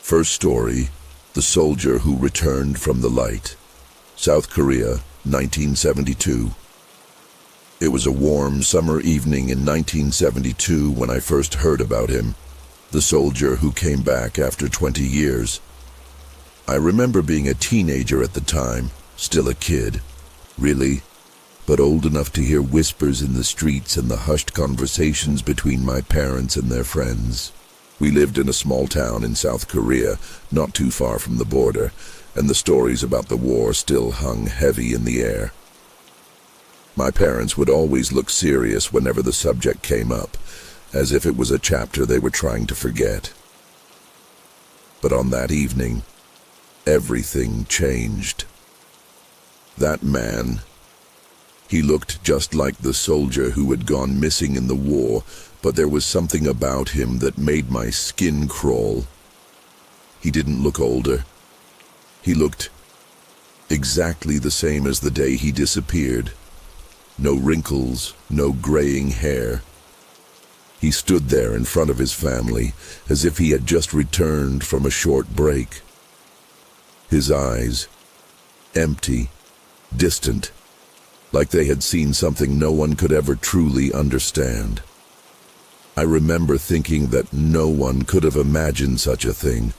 First story, The Soldier Who Returned from the Light. South Korea, 1972. It was a warm summer evening in 1972 when I first heard about him, the soldier who came back after 20 years. I remember being a teenager at the time, still a kid, really, but old enough to hear whispers in the streets and the hushed conversations between my parents and their friends. We lived in a small town in South Korea, not too far from the border, and the stories about the war still hung heavy in the air. My parents would always look serious whenever the subject came up, as if it was a chapter they were trying to forget. But on that evening, everything changed. That man, he looked just like the soldier who had gone missing in the war, but there was something about him that made my skin crawl. He didn't look older. He looked exactly the same as the day he disappeared. No wrinkles, no graying hair. He stood there in front of his family, as if he had just returned from a short break. His eyes, empty, distant, like they had seen something no one could ever truly understand. I remember thinking that no one could have imagined such a thing.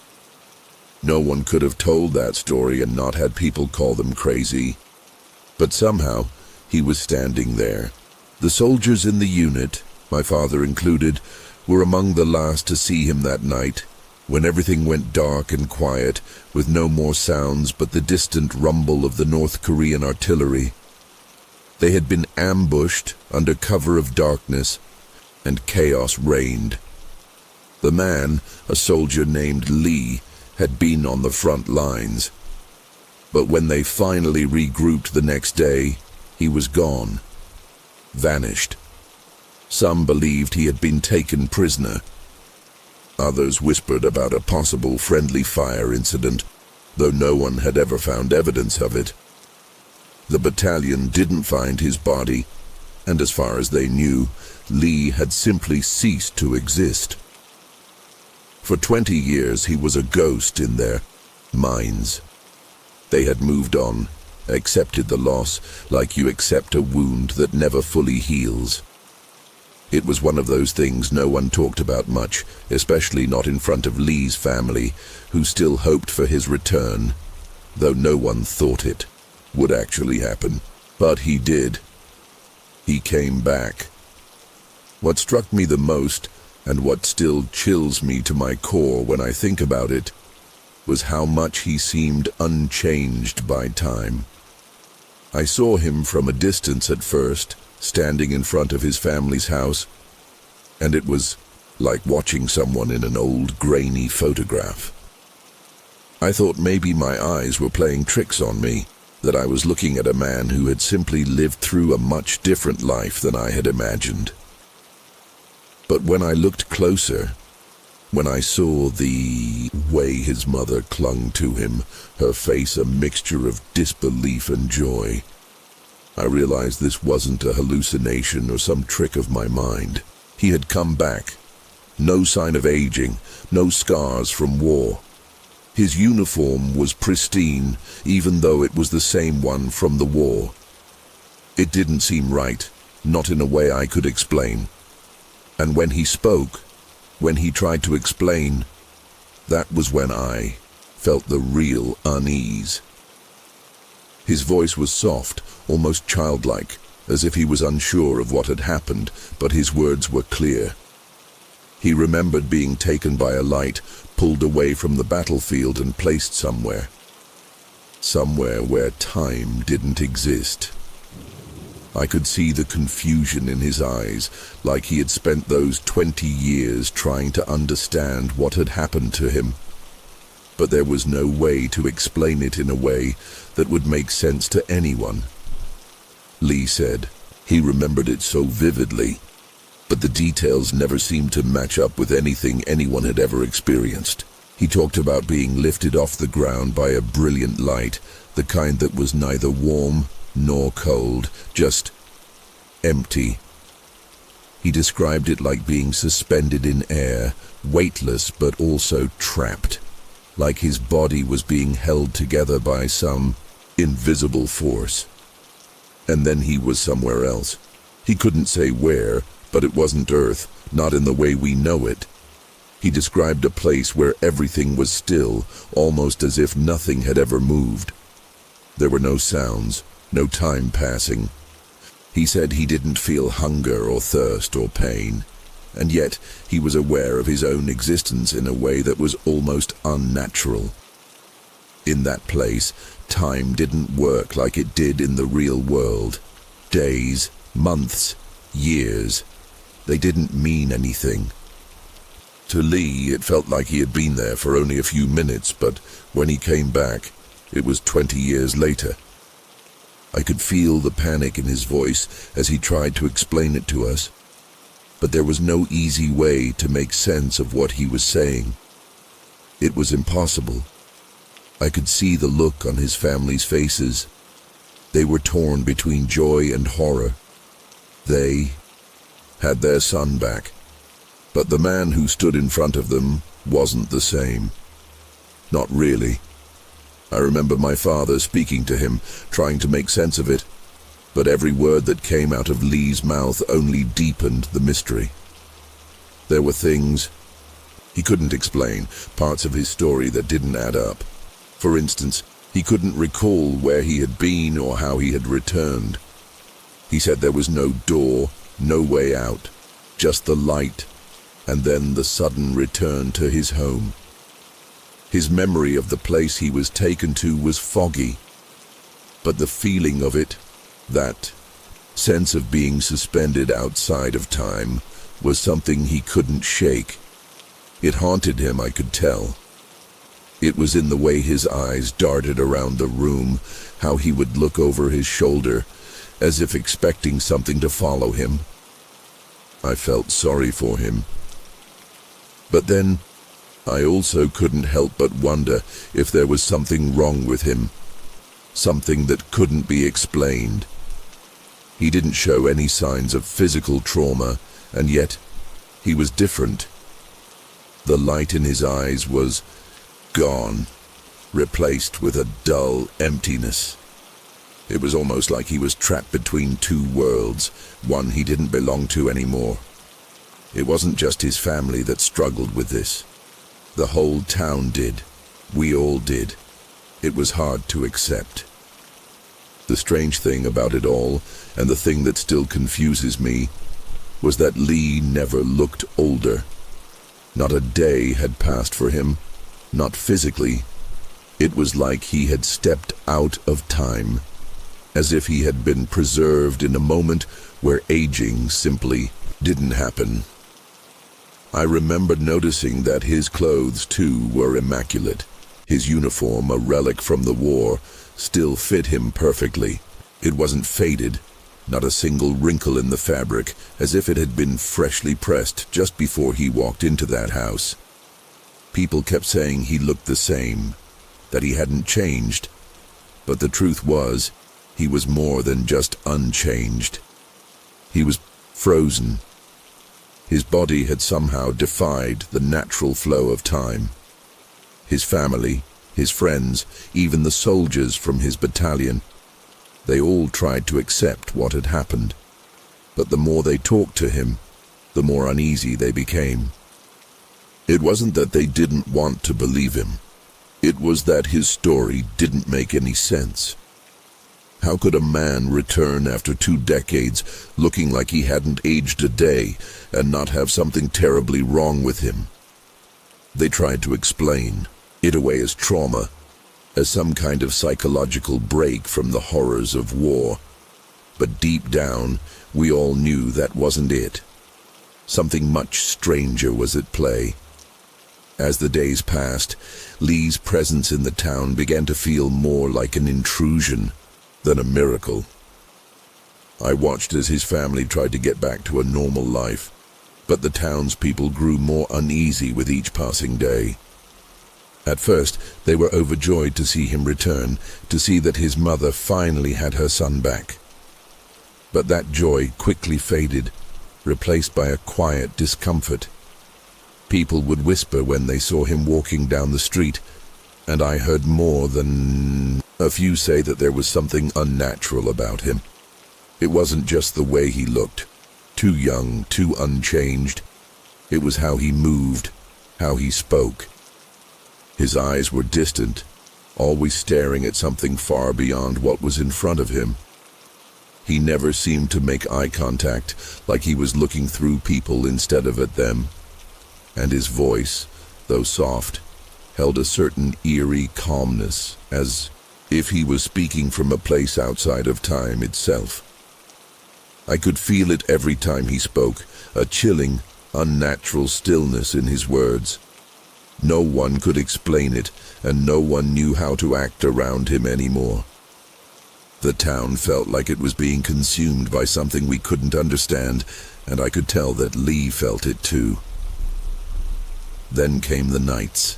No one could have told that story and not had people call them crazy. But somehow, he was standing there. The soldiers in the unit, my father included, were among the last to see him that night, when everything went dark and quiet, with no more sounds but the distant rumble of the North Korean artillery. They had been ambushed under cover of darkness, and chaos reigned. The man, a soldier named Lee, had been on the front lines. But when they finally regrouped the next day, he was gone, vanished. Some believed he had been taken prisoner. Others whispered about a possible friendly fire incident, though no one had ever found evidence of it. The battalion didn't find his body, and as far as they knew, Lee had simply ceased to exist. For 20 years he was a ghost in their minds. They had moved on, accepted the loss like you accept a wound that never fully heals. It was one of those things no one talked about much, especially not in front of Lee's family, who still hoped for his return, though no one thought it would actually happen. But he did. He came back. What struck me the most, and what still chills me to my core when I think about it, was how much he seemed unchanged by time. I saw him from a distance at first, standing in front of his family's house, and it was like watching someone in an old, grainy photograph. I thought maybe my eyes were playing tricks on me, that I was looking at a man who had simply lived through a much different life than I had imagined. But when I looked closer, when I saw the way his mother clung to him, her face a mixture of disbelief and joy, I realized this wasn't a hallucination or some trick of my mind. He had come back. No sign of aging, no scars from war. His uniform was pristine, even though it was the same one from the war. It didn't seem right, not in a way I could explain. And when he spoke, when he tried to explain, that was when I felt the real unease. His voice was soft, almost childlike, as if he was unsure of what had happened, but his words were clear. He remembered being taken by a light, pulled away from the battlefield and placed somewhere. Somewhere where time didn't exist. I could see the confusion in his eyes, like he had spent those 20 years trying to understand what had happened to him. But there was no way to explain it in a way that would make sense to anyone. Lee said he remembered it so vividly, but the details never seemed to match up with anything anyone had ever experienced. He talked about being lifted off the ground by a brilliant light, the kind that was neither warm nor cold, just empty. He described it like being suspended in air, weightless but also trapped. like his body was being held together by some invisible force. And then he was somewhere else. He couldn't say where, but it wasn't Earth, not in the way we know it. He described a place where everything was still, almost as if nothing had ever moved. There were no sounds, no time passing. He said he didn't feel hunger or thirst or pain, and yet he was aware of his own existence in a way that was almost unnatural. In that place, time didn't work like it did in the real world. Days, months, years, they didn't mean anything. To Lee, it felt like he had been there for only a few minutes, but when he came back, it was 20 years later. I could feel the panic in his voice as he tried to explain it to us, but there was no easy way to make sense of what he was saying. It was impossible. I could see the look on his family's faces. They were torn between joy and horror. They had their son back, but the man who stood in front of them wasn't the same. Not really. I remember my father speaking to him, trying to make sense of it, but every word that came out of Lee's mouth only deepened the mystery. There were things he couldn't explain, parts of his story that didn't add up. For instance, he couldn't recall where he had been or how he had returned. He said there was no door, no way out, just the light, and then the sudden return to his home. His memory of the place he was taken to was foggy, but the feeling of it, that sense of being suspended outside of time, was something he couldn't shake. It haunted him, I could tell. It was in the way his eyes darted around the room, how he would look over his shoulder, as if expecting something to follow him. I felt sorry for him. But then, I also couldn't help but wonder if there was something wrong with him, something that couldn't be explained. He didn't show any signs of physical trauma, and yet he was different. The light in his eyes was gone, replaced with a dull emptiness. It was almost like he was trapped between two worlds, one he didn't belong to anymore. It wasn't just his family that struggled with this. The whole town did. We all did. It was hard to accept. The strange thing about it all, and the thing that still confuses me, was that Lee never looked older. Not a day had passed for him, not physically. It was like he had stepped out of time, as if he had been preserved in a moment where aging simply didn't happen. I remember noticing that his clothes, too, were immaculate. His uniform, a relic from the war, still fit him perfectly. It wasn't faded, not a single wrinkle in the fabric, as if it had been freshly pressed just before he walked into that house. People kept saying he looked the same, that he hadn't changed. But the truth was, he was more than just unchanged. He was frozen. His body had somehow defied the natural flow of time. His family, his friends, even the soldiers from his battalion, they all tried to accept what had happened. But the more they talked to him, the more uneasy they became. It wasn't that they didn't want to believe him. It was that his story didn't make any sense. How could a man return after 2 decades looking like he hadn't aged a day and not have something terribly wrong with him? They tried to explain it away as trauma, as some kind of psychological break from the horrors of war. But deep down, we all knew that wasn't it. Something much stranger was at play. As the days passed, Lee's presence in the town began to feel more like an intrusion than a miracle. I watched as his family tried to get back to a normal life, but the townspeople grew more uneasy with each passing day. At first, they were overjoyed to see him return, to see that his mother finally had her son back. But that joy quickly faded, replaced by a quiet discomfort. People would whisper when they saw him walking down the street, and I heard more than a few say that there was something unnatural about him. It wasn't just the way he looked, too young, too unchanged. It was how he moved, how he spoke. His eyes were distant, always staring at something far beyond what was in front of him. He never seemed to make eye contact, like he was looking through people instead of at them. And his voice, though soft, held a certain eerie calmness, as if he was speaking from a place outside of time itself. I could feel it every time he spoke, a chilling, unnatural stillness in his words. No one could explain it, and no one knew how to act around him anymore. The town felt like it was being consumed by something we couldn't understand, and I could tell that Lee felt it too. Then came the nights.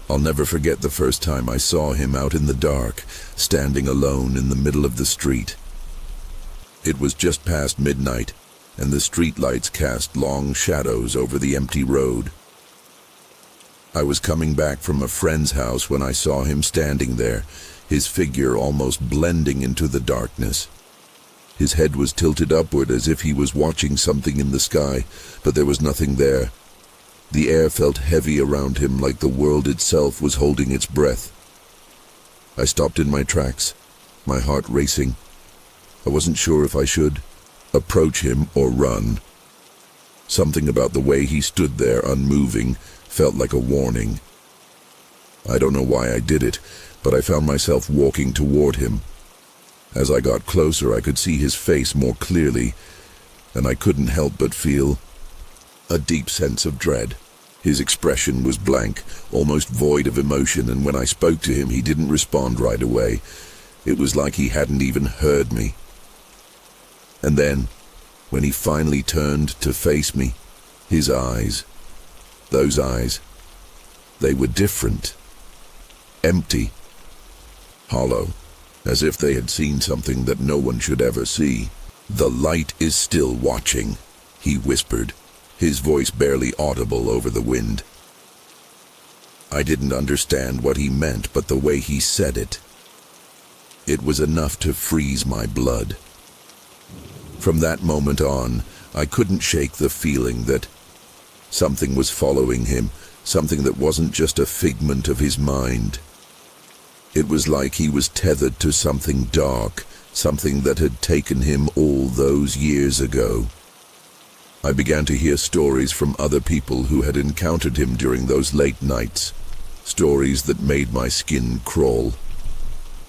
I'll never forget the first time I saw him out in the dark, standing alone in the middle of the street. It was just past midnight, and the streetlights cast long shadows over the empty road. I was coming back from a friend's house when I saw him standing there, his figure almost blending into the darkness. His head was tilted upward as if he was watching something in the sky, but there was nothing there. The air felt heavy around him, like the world itself was holding its breath. I stopped in my tracks, my heart racing. I wasn't sure if I should approach him or run. Something about the way he stood there unmoving felt like a warning. I don't know why I did it, but I found myself walking toward him. As I got closer, I could see his face more clearly, and I couldn't help but feel a deep sense of dread. His expression was blank, almost void of emotion, and when I spoke to him, he didn't respond right away. It was like he hadn't even heard me. And then, when he finally turned to face me, his eyes, those eyes, they were different. Empty. Hollow, as if they had seen something that no one should ever see. "The light is still watching," he whispered, his voice barely audible over the wind. I didn't understand what he meant, but the way he said it, it was enough to freeze my blood. From that moment on, I couldn't shake the feeling that something was following him, something that wasn't just a figment of his mind. It was like he was tethered to something dark, something that had taken him all those years ago. I began to hear stories from other people who had encountered him during those late nights, stories that made my skin crawl.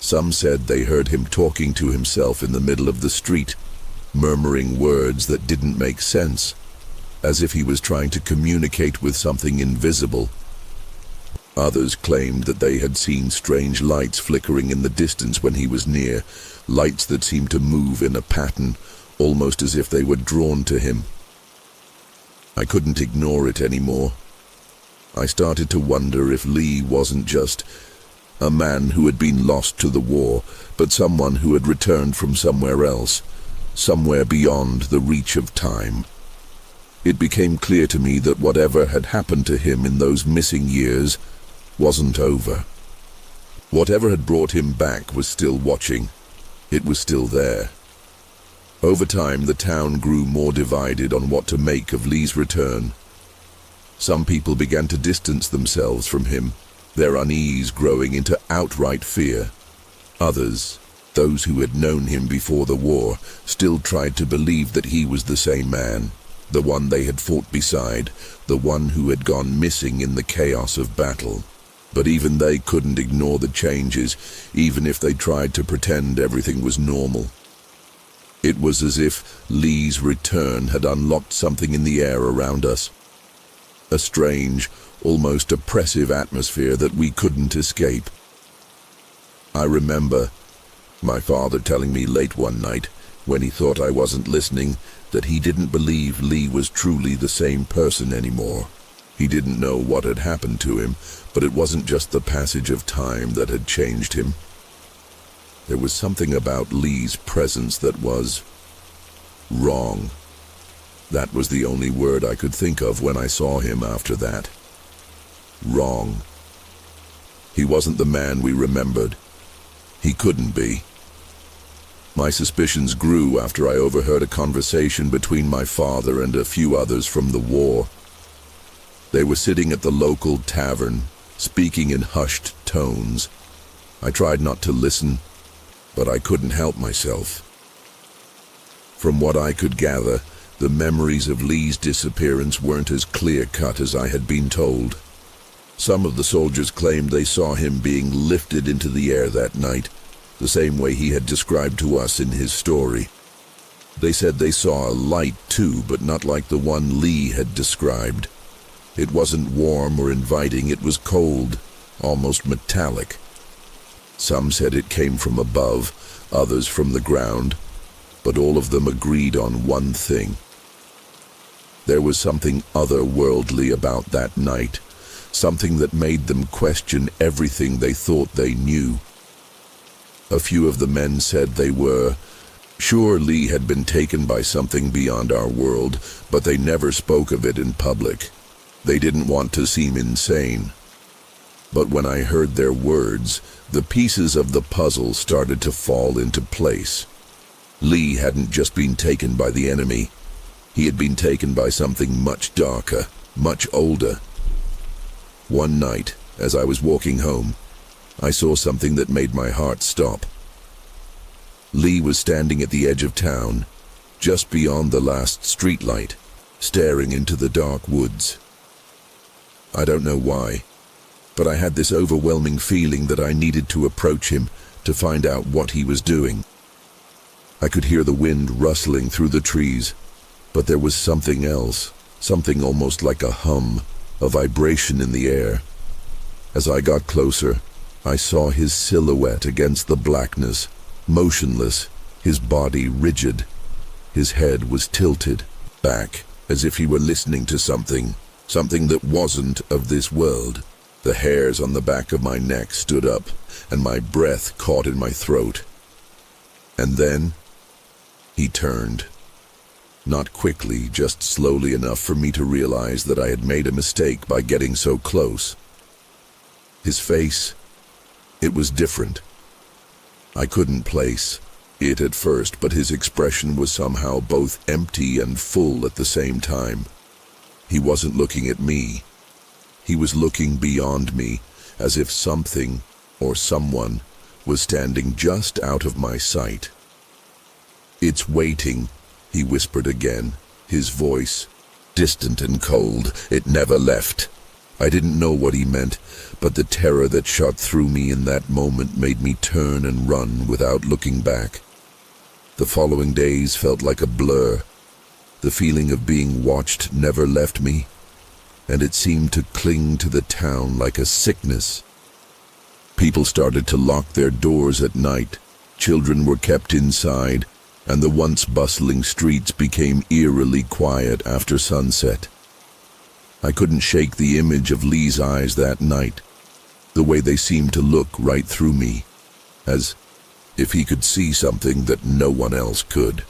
Some said they heard him talking to himself in the middle of the street, murmuring words that didn't make sense, as if he was trying to communicate with something invisible. Others claimed that they had seen strange lights flickering in the distance when he was near, lights that seemed to move in a pattern, almost as if they were drawn to him. I couldn't ignore it anymore. I started to wonder if Lee wasn't just a man who had been lost to the war, but someone who had returned from somewhere else, somewhere beyond the reach of time. It became clear to me that whatever had happened to him in those missing years wasn't over. Whatever had brought him back was still watching. It was still there. Over time, the town grew more divided on what to make of Lee's return. Some people began to distance themselves from him, their unease growing into outright fear. Others, those who had known him before the war, still tried to believe that he was the same man, the one they had fought beside, the one who had gone missing in the chaos of battle. But even they couldn't ignore the changes, even if they tried to pretend everything was normal. It was as if Lee's return had unlocked something in the air around us. A strange, almost oppressive atmosphere that we couldn't escape. I remember my father telling me late one night, when he thought I wasn't listening, that he didn't believe Lee was truly the same person anymore. He didn't know what had happened to him, but it wasn't just the passage of time that had changed him. There was something about Lee's presence that was wrong. That was the only word I could think of when I saw him after that. Wrong. He He wasn't the man we remembered. He couldn't be. My suspicions grew after I overheard a conversation between my father and a few others from the war. They were sitting at the local tavern, speaking in hushed tones. I tried not to listen, but I couldn't help myself. From what I could gather, the memories of Lee's disappearance weren't as clear-cut as I had been told. Some of the soldiers claimed they saw him being lifted into the air that night, the same way he had described to us in his story. They said they saw a light too, but not like the one Lee had described. It wasn't warm or inviting, it was cold, almost metallic. Some said it came from above, others from the ground, but all of them agreed on one thing. There was something otherworldly about that night, something that made them question everything they thought they knew. A few of the men said they were sure Lee had been taken by something beyond our world, but they never spoke of it in public. They didn't want to seem insane. But when I heard their words, the pieces of the puzzle started to fall into place. Lee hadn't just been taken by the enemy. He had been taken by something much darker, much older. One night, as I was walking home, I saw something that made my heart stop. Lee was standing at the edge of town, just beyond the last streetlight, staring into the dark woods. I don't know why, but I had this overwhelming feeling that I needed to approach him to find out what he was doing. I could hear the wind rustling through the trees, but there was something else, something almost like a hum, a vibration in the air. As I got closer, I saw his silhouette against the blackness, motionless, his body rigid. His head was tilted back, as if he were listening to something that wasn't of this world. The hairs on the back of my neck stood up, and my breath caught in my throat. And then he turned. Not quickly, just slowly enough for me to realize that I had made a mistake by getting so close. His face, it was different. I couldn't place it at first, but his expression was somehow both empty and full at the same time. He wasn't looking at me. He was looking beyond me, as if something or someone was standing just out of my sight. "It's waiting," he whispered again, his voice distant and cold. It never left. I didn't know what he meant, but the terror that shot through me in that moment made me turn and run without looking back. The following days felt like a blur. The feeling of being watched never left me, and it seemed to cling to the town like a sickness. People started to lock their doors at night. Children were kept inside, and the once bustling streets became eerily quiet after sunset. I couldn't shake the image of Lee's eyes that night, the way they seemed to look right through me, as if he could see something that no one else could.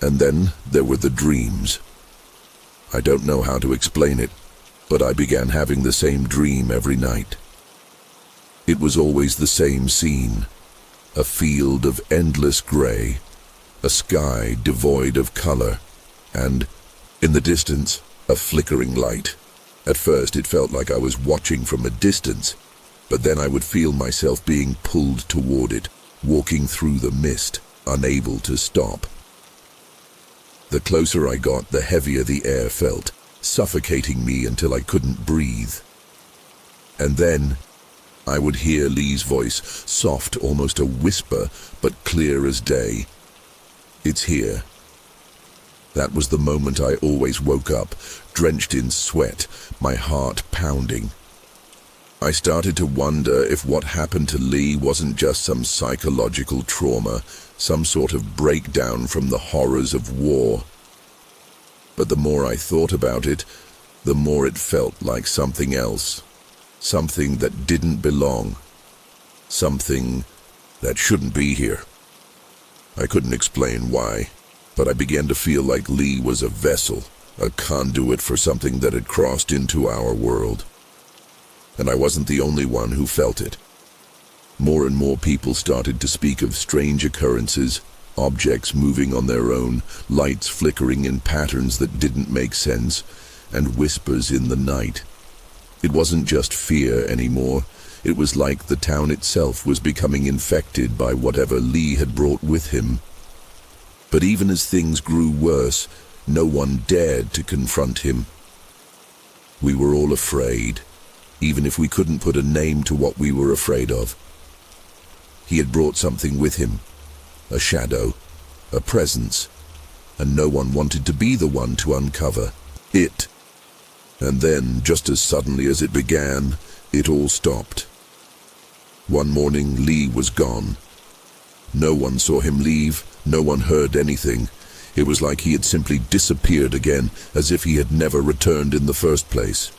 And then there were the dreams. I don't know how to explain it, but I began having the same dream every night. It was always the same scene, a field of endless gray, a sky devoid of color, and, in the distance, a flickering light. At first it felt like I was watching from a distance, but then I would feel myself being pulled toward it, walking through the mist, unable to stop. The closer I got, the heavier the air felt, suffocating me until I couldn't breathe. And then I would hear Lee's voice, soft, almost a whisper, but clear as day. "It's here." That was the moment I always woke up, drenched in sweat, my heart pounding. I started to wonder if what happened to Lee wasn't just some psychological trauma, some sort of breakdown from the horrors of war. But the more I thought about it, the more it felt like something else, something that didn't belong, something that shouldn't be here. I couldn't explain why, but I began to feel like Lee was a vessel, a conduit for something that had crossed into our world. And I wasn't the only one who felt it. More and more people started to speak of strange occurrences, objects moving on their own, lights flickering in patterns that didn't make sense, and whispers in the night. It wasn't just fear anymore. It was like the town itself was becoming infected by whatever Lee had brought with him. But even as things grew worse, no one dared to confront him. We were all afraid, even if we couldn't put a name to what we were afraid of. He had brought something with him, a shadow, a presence, and no one wanted to be the one to uncover it. And then, just as suddenly as it began, it all stopped. One morning, Lee was gone. No one saw him leave, no one heard anything. It was like he had simply disappeared again, as if he had never returned in the first place.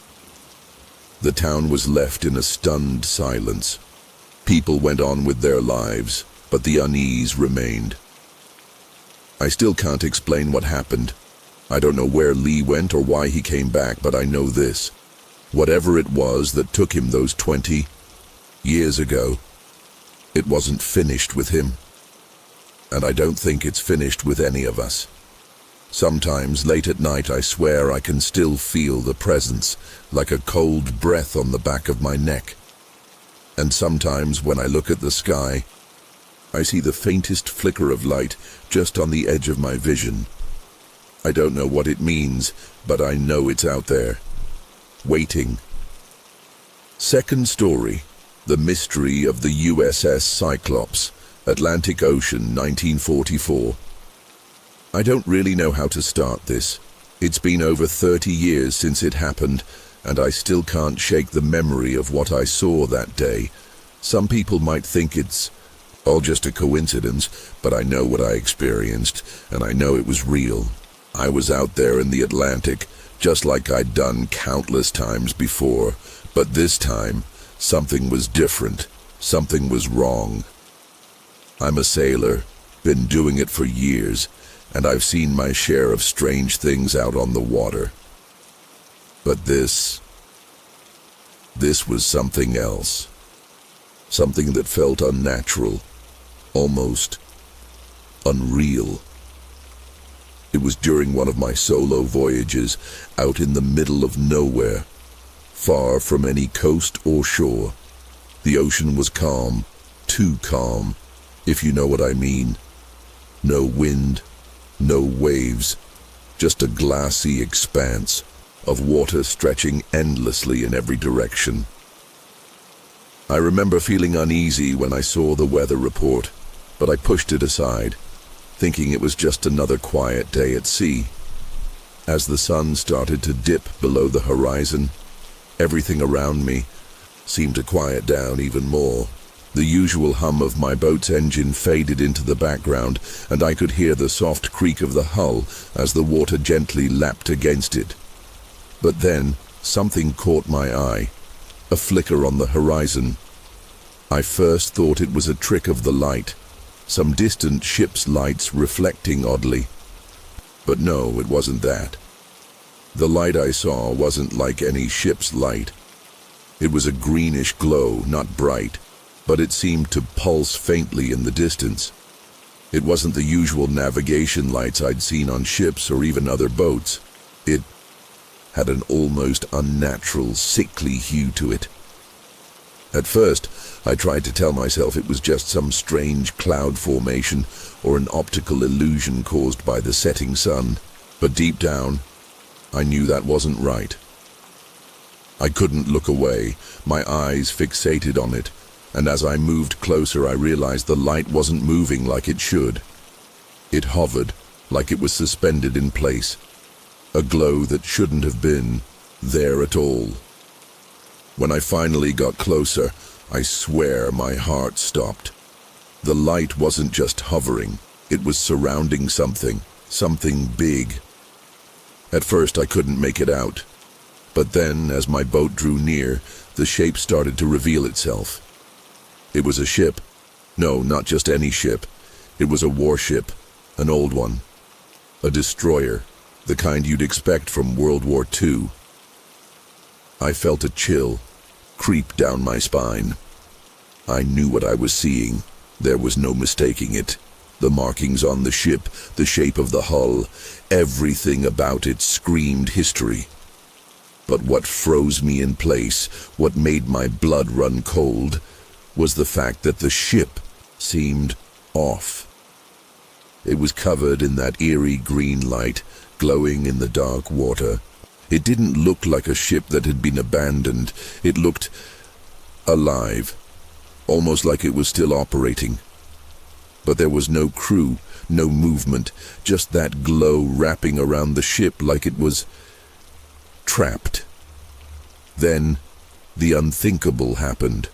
The town was left in a stunned silence. People went on with their lives, but the unease remained. I still can't explain what happened. I don't know where Lee went or why he came back, but I know this. Whatever it was that took him those 20 years ago, it wasn't finished with him. And I don't think it's finished with any of us. Sometimes, late at night, I swear I can still feel the presence, like a cold breath on the back of my neck. And sometimes, when I look at the sky, I see the faintest flicker of light just on the edge of my vision. I don't know what it means, but I know it's out there, waiting. Second story, The Mystery of the USS Cyclops, Atlantic Ocean, 1944. I don't really know how to start this. It's been over 30 years since it happened, and I still can't shake the memory of what I saw that day. Some people might think it's all just a coincidence, but I know what I experienced, and I know it was real. I was out there in the Atlantic, just like I'd done countless times before, but this time, something was different. Something was wrong. I'm a sailor, been doing it for years, and I've seen my share of strange things out on the water. But this was something else. Something that felt unnatural, almost unreal. It was during one of my solo voyages, out in the middle of nowhere, far from any coast or shore. The ocean was calm, too calm, if you know what I mean. No wind, no waves, just a glassy expanse of water stretching endlessly in every direction. I remember feeling uneasy when I saw the weather report, but I pushed it aside, thinking it was just another quiet day at sea. As the sun started to dip below the horizon, everything around me seemed to quiet down even more. The usual hum of my boat's engine faded into the background, and I could hear the soft creak of the hull as the water gently lapped against it. But then, something caught my eye, a flicker on the horizon. I first thought it was a trick of the light, some distant ship's lights reflecting oddly. But no, it wasn't that. The light I saw wasn't like any ship's light. It was a greenish glow, not bright, but it seemed to pulse faintly in the distance. It wasn't the usual navigation lights I'd seen on ships or even other boats. It had an almost unnatural, sickly hue to it. At first, I tried to tell myself it was just some strange cloud formation or an optical illusion caused by the setting sun, but deep down, I knew that wasn't right. I couldn't look away, my eyes fixated on it, and as I moved closer I realized the light wasn't moving like it should. It hovered, like it was suspended in place, a glow that shouldn't have been there at all. When I finally got closer, I swear my heart stopped. The light wasn't just hovering, it was surrounding something big. At first I couldn't make it out, but then, as my boat drew near, the shape started to reveal itself. It was a ship. No, not just any ship. It was a warship, an old one. A destroyer, the kind you'd expect from World War II. I felt a chill, creep down my spine. I knew what I was seeing. There was no mistaking it. The markings on the ship, the shape of the hull, everything about it screamed history. But what froze me in place, what made my blood run cold, was the fact that the ship seemed off. It was covered in that eerie green light, glowing in the dark water. It didn't look like a ship that had been abandoned. It looked alive, almost like it was still operating. But there was no crew, no movement, just that glow wrapping around the ship like it was trapped. Then, the unthinkable happened.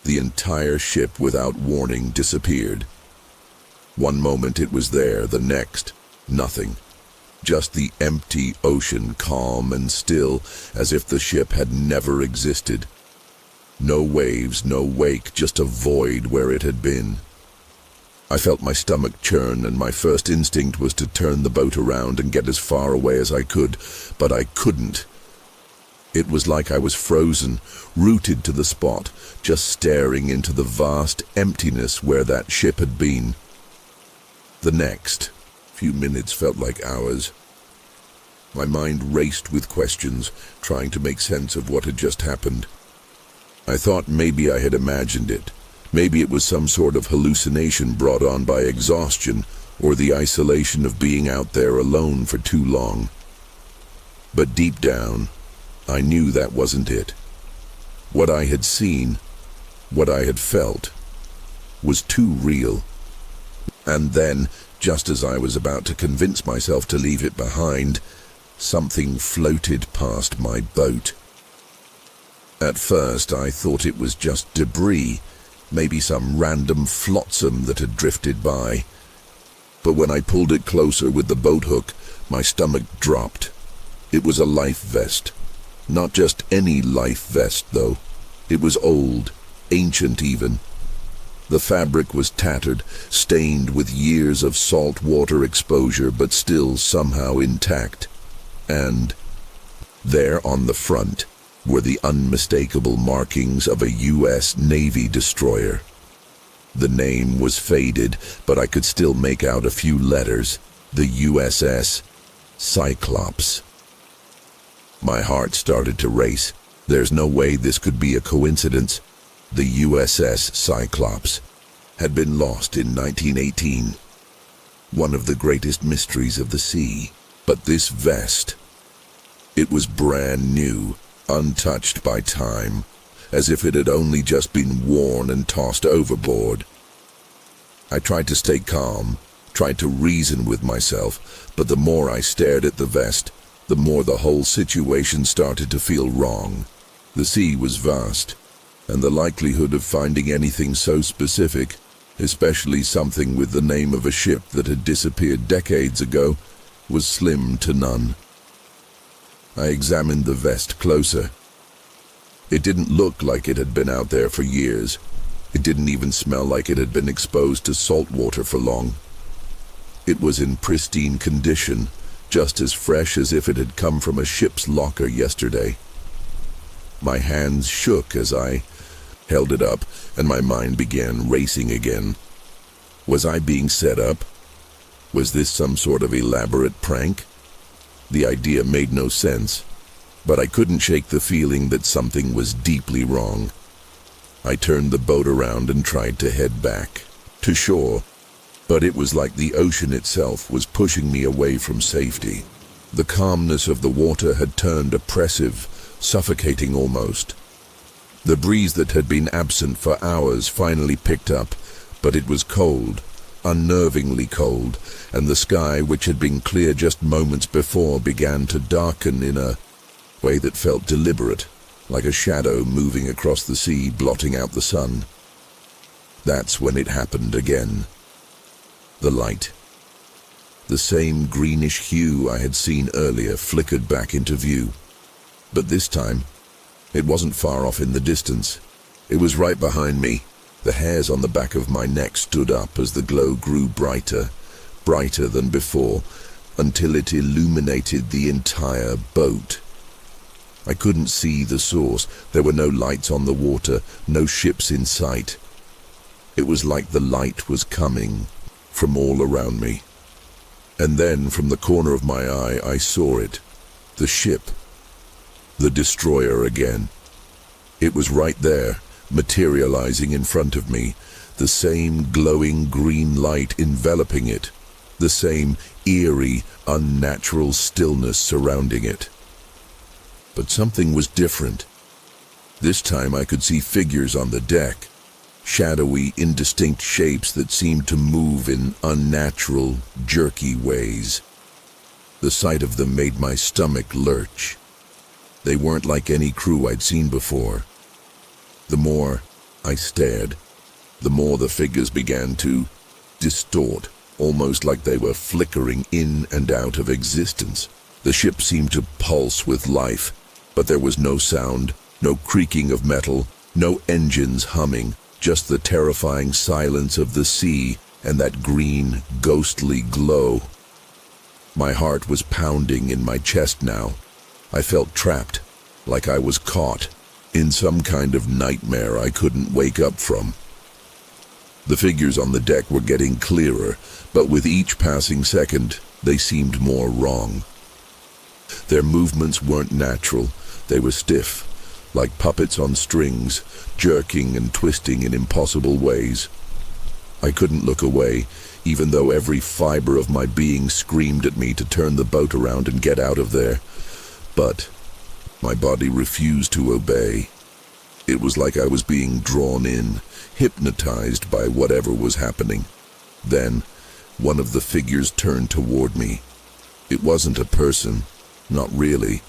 The entire ship, without warning, disappeared. One moment it was there, the next, nothing. Just the empty ocean, calm and still, as if the ship had never existed. No waves, no wake, just a void where it had been. I felt my stomach churn, and my first instinct was to turn the boat around and get as far away as I could, but I couldn't. It was like I was frozen, rooted to the spot, just staring into the vast emptiness where that ship had been. The next few minutes felt like hours. My mind raced with questions, trying to make sense of what had just happened. I thought maybe I had imagined it. Maybe it was some sort of hallucination brought on by exhaustion or the isolation of being out there alone for too long. But deep down, I knew that wasn't it. What I had seen, what I had felt, was too real. And then, just as I was about to convince myself to leave it behind, something floated past my boat. At first, I thought it was just debris, maybe some random flotsam that had drifted by. But when I pulled it closer with the boat hook, my stomach dropped. It was a life vest. Not just any life vest, though. It was old, ancient even. The fabric was tattered, stained with years of salt water exposure, but still somehow intact. And there on the front were the unmistakable markings of a U.S. Navy destroyer. The name was faded, but I could still make out a few letters. The USS Cyclops. My heart started to race. There's no way this could be a coincidence. The USS Cyclops had been lost in 1918. One of the greatest mysteries of the sea. But this vest, it was brand new, untouched by time, as if it had only just been worn and tossed overboard. I tried to stay calm, tried to reason with myself, but the more I stared at the vest, the more the whole situation started to feel wrong. The sea was vast, and the likelihood of finding anything so specific, especially something with the name of a ship that had disappeared decades ago, was slim to none. I examined the vest closer. It didn't look like it had been out there for years. It didn't even smell like it had been exposed to salt water for long. It was in pristine condition, just as fresh as if it had come from a ship's locker yesterday. My hands shook as I held it up, and my mind began racing again. Was I being set up? Was this some sort of elaborate prank? The idea made no sense, but I couldn't shake the feeling that something was deeply wrong. I turned the boat around and tried to head back, to shore, but it was like the ocean itself was pushing me away from safety. The calmness of the water had turned oppressive, suffocating almost. The breeze that had been absent for hours finally picked up, but it was cold, unnervingly cold, and the sky, which had been clear just moments before, began to darken in a way that felt deliberate, like a shadow moving across the sea, blotting out the sun. That's when it happened again. The light. The same greenish hue I had seen earlier flickered back into view. But this time, it wasn't far off in the distance. It was right behind me. The hairs on the back of my neck stood up as the glow grew brighter, brighter than before, until it illuminated the entire boat. I couldn't see the source. There were no lights on the water, no ships in sight. It was like the light was coming from all around me. And then, from the corner of my eye, I saw it. The ship. The destroyer again. It was right there, materializing in front of me. The same glowing green light enveloping it. The same eerie, unnatural stillness surrounding it. But something was different. This time I could see figures on the deck. Shadowy, indistinct shapes that seemed to move in unnatural, jerky ways. The sight of them made my stomach lurch. They weren't like any crew I'd seen before. The more I stared, the more the figures began to distort, almost like they were flickering in and out of existence. The ship seemed to pulse with life, but there was no sound, no creaking of metal, no engines humming. Just the terrifying silence of the sea and that green, ghostly glow. My heart was pounding in my chest now. I felt trapped, like I was caught, in some kind of nightmare I couldn't wake up from. The figures on the deck were getting clearer, but with each passing second, they seemed more wrong. Their movements weren't natural. They were stiff, like puppets on strings, jerking and twisting in impossible ways. I couldn't look away, even though every fiber of my being screamed at me to turn the boat around and get out of there. But my body refused to obey. It was like I was being drawn in, hypnotized by whatever was happening. Then, one of the figures turned toward me. It wasn't a person, not really.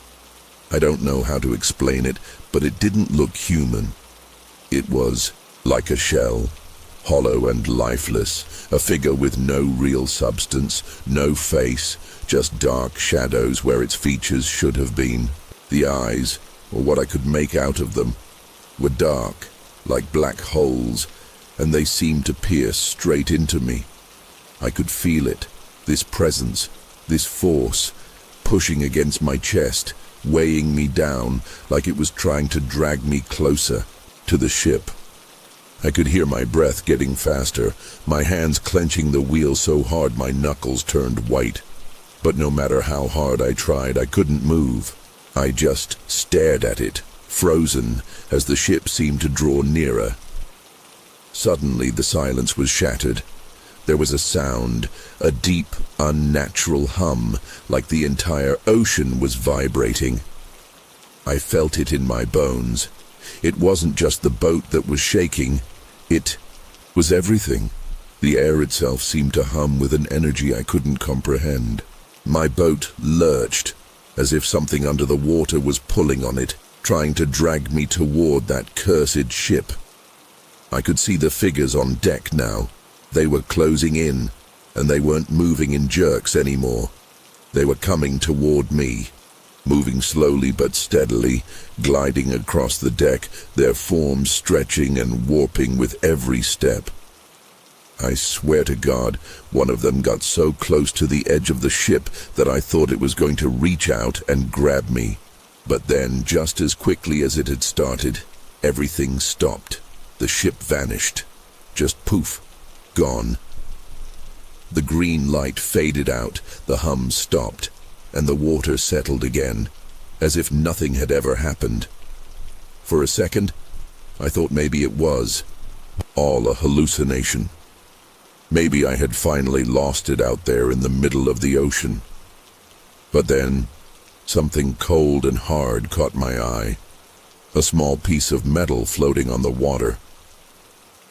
I don't know how to explain it, but it didn't look human. It was like a shell, hollow and lifeless, a figure with no real substance, no face, just dark shadows where its features should have been. The eyes, or what I could make out of them, were dark, like black holes, and they seemed to pierce straight into me. I could feel it, this presence, this force, pushing against my chest, weighing me down like it was trying to drag me closer to the ship. I could hear my breath getting faster, my hands clenching the wheel so hard my knuckles turned white. But no matter how hard I tried, I couldn't move. I just stared at it, frozen, as the ship seemed to draw nearer. Suddenly the silence was shattered. There was a sound, a deep, unnatural hum, like the entire ocean was vibrating. I felt it in my bones. It wasn't just the boat that was shaking. It was everything. The air itself seemed to hum with an energy I couldn't comprehend. My boat lurched, as if something under the water was pulling on it, trying to drag me toward that cursed ship. I could see the figures on deck now. They were closing in, and they weren't moving in jerks anymore. They were coming toward me, moving slowly but steadily, gliding across the deck, their forms stretching and warping with every step. I swear to God, one of them got so close to the edge of the ship that I thought it was going to reach out and grab me. But then, just as quickly as it had started, everything stopped. The ship vanished. Just poof. Gone. The green light faded out, the hum stopped, and the water settled again, as if nothing had ever happened. For a second, I thought maybe it was all a hallucination. Maybe I had finally lost it out there in the middle of the ocean. But then, something cold and hard caught my eye, a small piece of metal floating on the water.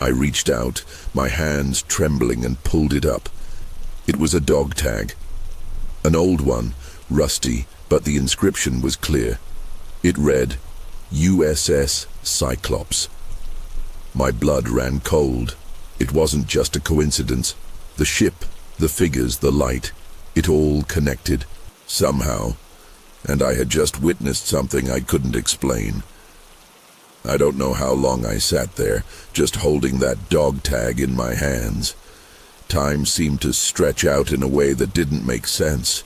I reached out, my hands trembling, and pulled it up. It was a dog tag. An old one, rusty, but the inscription was clear. It read, USS Cyclops. My blood ran cold. It wasn't just a coincidence. The ship, the figures, the light, it all connected, somehow, and I had just witnessed something I couldn't explain. I don't know how long I sat there, just holding that dog tag in my hands. Time seemed to stretch out in a way that didn't make sense.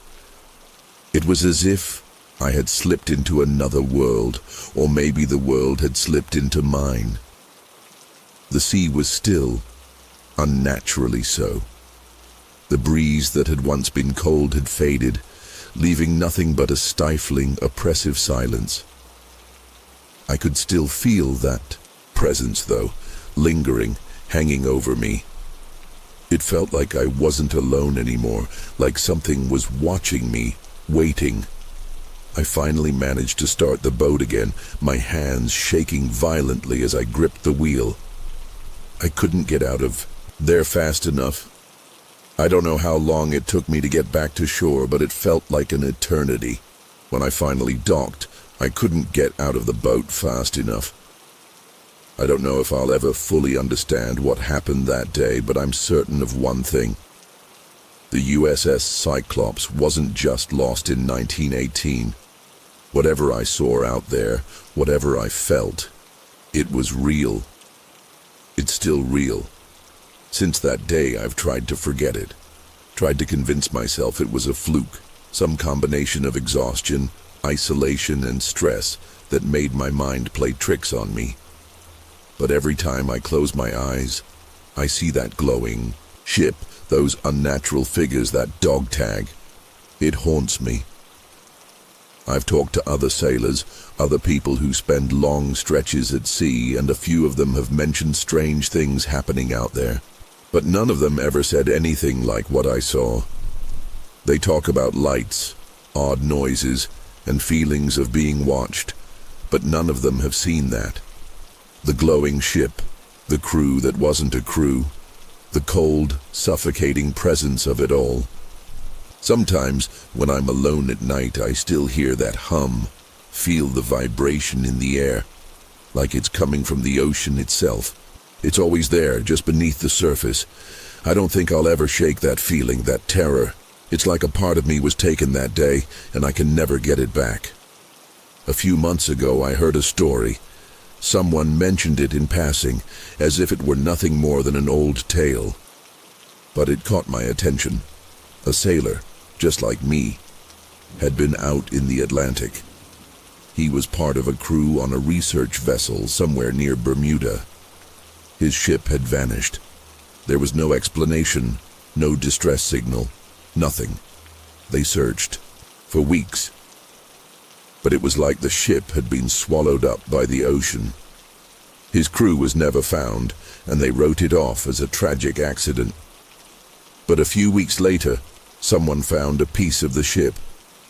It was as if I had slipped into another world, or maybe the world had slipped into mine. The sea was still, unnaturally so. The breeze that had once been cold had faded, leaving nothing but a stifling, oppressive silence. I could still feel that presence, though, lingering, hanging over me. It felt like I wasn't alone anymore, like something was watching me, waiting. I finally managed to start the boat again, my hands shaking violently as I gripped the wheel. I couldn't get out of there fast enough. I don't know how long it took me to get back to shore, but it felt like an eternity. When I finally docked, I couldn't get out of the boat fast enough. I don't know if I'll ever fully understand what happened that day, but I'm certain of one thing. The USS Cyclops wasn't just lost in 1918. Whatever I saw out there, whatever I felt, it was real. It's still real. Since that day, I've tried to forget it. Tried to convince myself it was a fluke, some combination of exhaustion, isolation, and stress that made my mind play tricks on me. But every time I close my eyes, I see that glowing ship, those unnatural figures, that dog tag. It haunts me. I've talked to other sailors, other people who spend long stretches at sea, and a few of them have mentioned strange things happening out there. But none of them ever said anything like what I saw. They talk about lights, odd noises, and feelings of being watched, but none of them have seen that. The glowing ship, the crew that wasn't a crew, the cold, suffocating presence of it all. Sometimes, when I'm alone at night, I still hear that hum, feel the vibration in the air, like it's coming from the ocean itself. It's always there, just beneath the surface. I don't think I'll ever shake that feeling, that terror. It's like a part of me was taken that day, and I can never get it back. A few months ago, I heard a story. Someone mentioned it in passing, as if it were nothing more than an old tale. But it caught my attention. A sailor, just like me, had been out in the Atlantic. He was part of a crew on a research vessel somewhere near Bermuda. His ship had vanished. There was no explanation, no distress signal, nothing. They searched for weeks. But it was like the ship had been swallowed up by the ocean. His crew was never found, and they wrote it off as a tragic accident. But a few weeks later, someone found a piece of the ship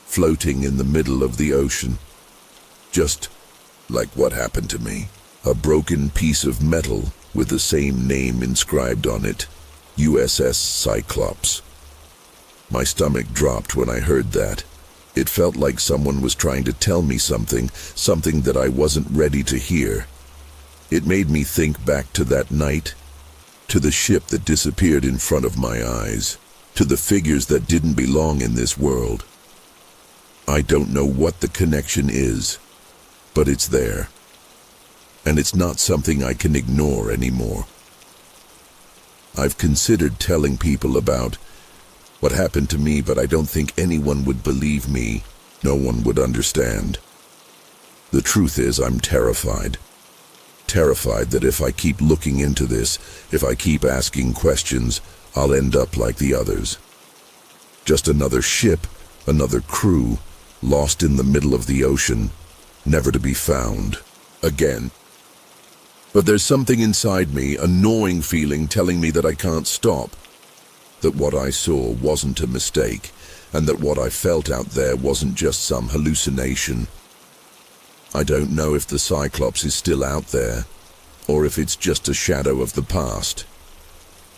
floating in the middle of the ocean. Just like what happened to me. A broken piece of metal with the same name inscribed on it, USS Cyclops. My stomach dropped when I heard that. It felt like someone was trying to tell me something that I wasn't ready to hear. It made me think back to that night, to the ship that disappeared in front of my eyes, to the figures that didn't belong in this world. I don't know what the connection is, but it's there. And it's not something I can ignore anymore. I've considered telling people about what happened to me, but I don't think anyone would believe me. No one would understand. The truth is, I'm terrified. Terrified that if I keep looking into this, if I keep asking questions, I'll end up like the others. Just another ship, another crew, lost in the middle of the ocean, never to be found again. But there's something inside me, a gnawing feeling telling me that I can't stop. That what I saw wasn't a mistake, and that what I felt out there wasn't just some hallucination. I don't know if the Cyclops is still out there, or if it's just a shadow of the past.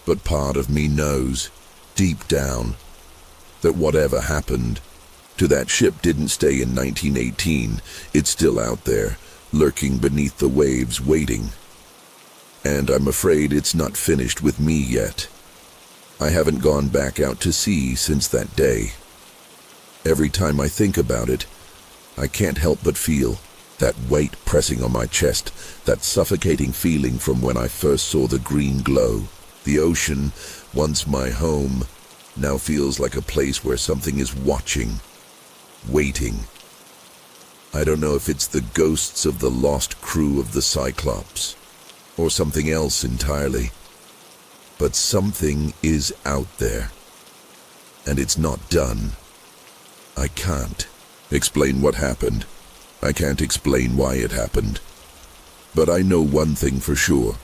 But part of me knows, deep down, that whatever happened to that ship didn't stay in 1918. It's still out there, lurking beneath the waves, waiting. And I'm afraid it's not finished with me yet. I haven't gone back out to sea since that day. Every time I think about it, I can't help but feel that weight pressing on my chest, that suffocating feeling from when I first saw the green glow. The ocean, once my home, now feels like a place where something is watching, waiting. I don't know if it's the ghosts of the lost crew of the Cyclops, or something else entirely. But something is out there, and it's not done. I can't explain what happened. I can't explain why it happened. But I know one thing for sure.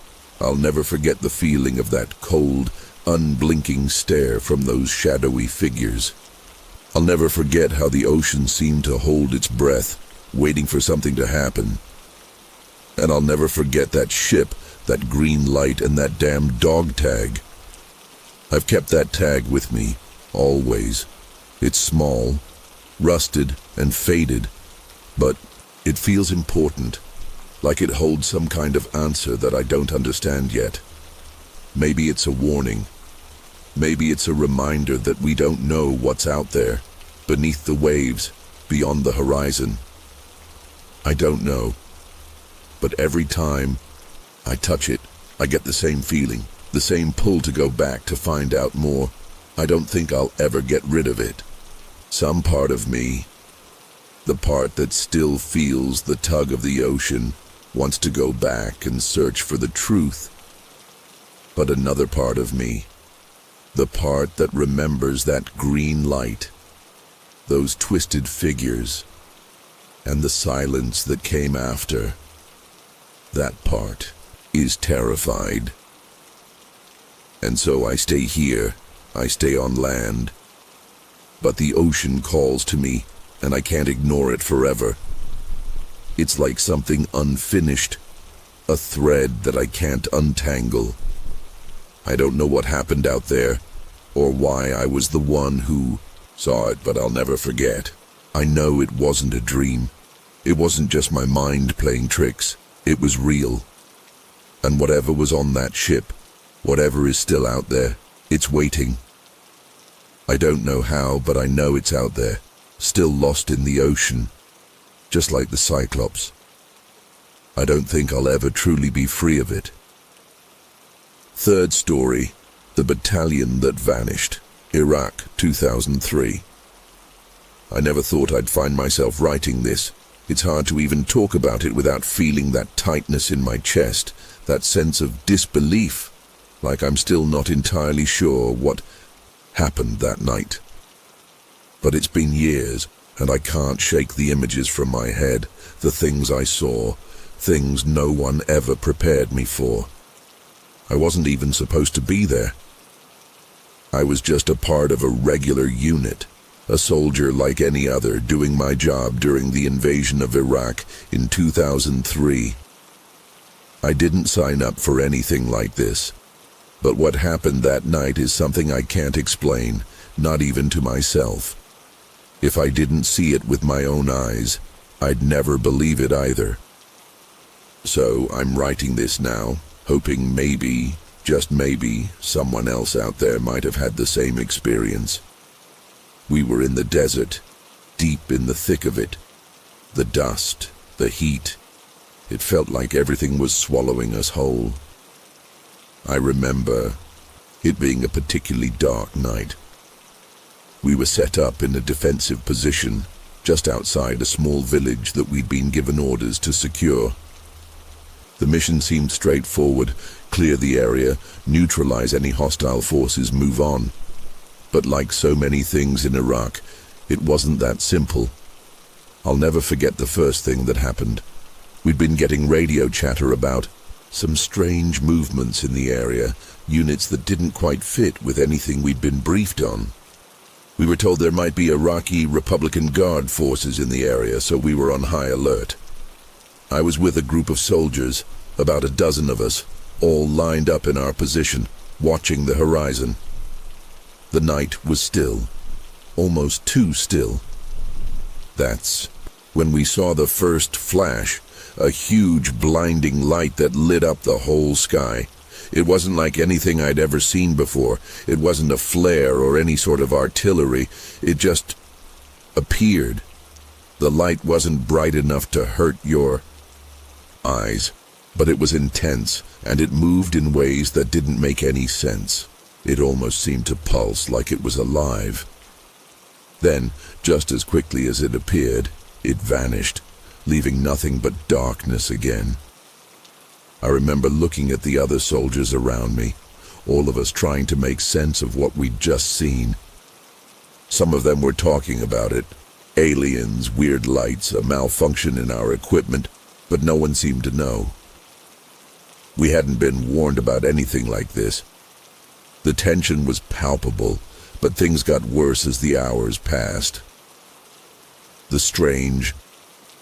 I'll never forget the feeling of that cold, unblinking stare from those shadowy figures. I'll never forget how the ocean seemed to hold its breath, waiting for something to happen. And I'll never forget that ship, that green light, and that damn dog tag. I've kept that tag with me, always. It's small, rusted, and faded, but it feels important, like it holds some kind of answer that I don't understand yet. Maybe it's a warning. Maybe it's a reminder that we don't know what's out there, beneath the waves, beyond the horizon. I don't know. But every time I touch it, I get the same feeling, the same pull to go back to find out more. I don't think I'll ever get rid of it. Some part of me, the part that still feels the tug of the ocean, wants to go back and search for the truth. But another part of me, the part that remembers that green light, those twisted figures, and the silence that came after, that part is terrified. And so I stay here, I stay on land. But the ocean calls to me, and I can't ignore it forever. It's like something unfinished, a thread that I can't untangle. I don't know what happened out there, or why I was the one who saw it, but I'll never forget. I know it wasn't a dream. It wasn't just my mind playing tricks. It was real. And whatever was on that ship, whatever is still out there, it's waiting. I don't know how, but I know it's out there, still lost in the ocean, just like the Cyclops. I don't think I'll ever truly be free of it. Third story, The Battalion That Vanished, Iraq, 2003. I never thought I'd find myself writing this. It's hard to even talk about it without feeling that tightness in my chest, that sense of disbelief, like I'm still not entirely sure what happened that night. But it's been years, and I can't shake the images from my head, the things I saw, things no one ever prepared me for. I wasn't even supposed to be there. I was just a part of a regular unit, a soldier like any other, doing my job during the invasion of Iraq in 2003. I didn't sign up for anything like this. But what happened that night is something I can't explain, not even to myself. If I didn't see it with my own eyes, I'd never believe it either. So I'm writing this now, hoping maybe, just maybe, someone else out there might have had the same experience. We were in the desert, deep in the thick of it. The dust, the heat. It felt like everything was swallowing us whole. I remember it being a particularly dark night. We were set up in a defensive position just outside a small village that we'd been given orders to secure. The mission seemed straightforward: clear the area, neutralize any hostile forces, move on. But like so many things in Iraq, it wasn't that simple. I'll never forget the first thing that happened. We'd been getting radio chatter about some strange movements in the area, units that didn't quite fit with anything we'd been briefed on. We were told there might be Iraqi Republican Guard forces in the area, so we were on high alert. I was with a group of soldiers, about a dozen of us, all lined up in our position, watching the horizon. The night was still, almost too still. That's when we saw the first flash, a huge blinding light that lit up the whole sky. It wasn't like anything I'd ever seen before. It wasn't a flare or any sort of artillery. It just appeared. The light wasn't bright enough to hurt your eyes, but it was intense, and it moved in ways that didn't make any sense. It almost seemed to pulse like it was alive. Then, just as quickly as it appeared, it vanished, leaving nothing but darkness again. I remember looking at the other soldiers around me, all of us trying to make sense of what we'd just seen. Some of them were talking about it. Aliens, weird lights, a malfunction in our equipment, but no one seemed to know. We hadn't been warned about anything like this. The tension was palpable, but things got worse as the hours passed. The strange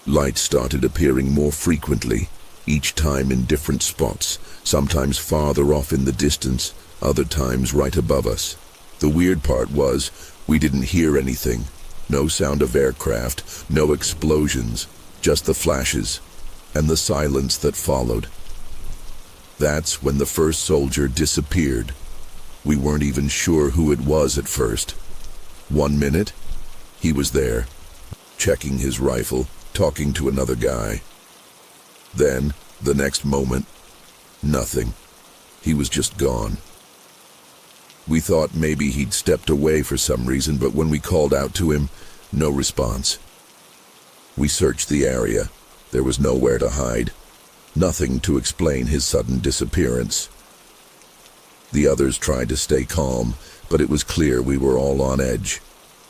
lights started appearing more frequently, each time in different spots, sometimes farther off in the distance, other times right above us. The weird part was, we didn't hear anything. No sound of aircraft, no explosions, just the flashes, and the silence that followed. That's when the first soldier disappeared. We weren't even sure who it was at first. 1 minute, he was there, checking his rifle, talking to another guy. Then, the next moment, nothing. He was just gone. We thought maybe he'd stepped away for some reason, but when we called out to him, no response. We searched the area. There was nowhere to hide. Nothing to explain his sudden disappearance. The others tried to stay calm, but it was clear we were all on edge.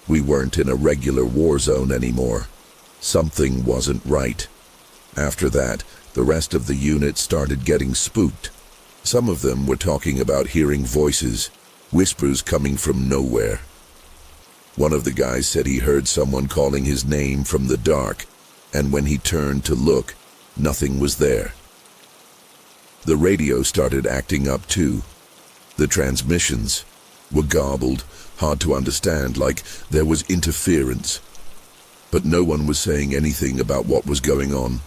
We weren't in a regular war zone anymore. Something wasn't right. After that, the rest of the unit started getting spooked. Some of them were talking about hearing voices, whispers coming from nowhere. One of the guys said he heard someone calling his name from the dark, and when he turned to look, nothing was there. The radio started acting up too. The transmissions were garbled, hard to understand, like there was interference. But no one was saying anything about what was going on.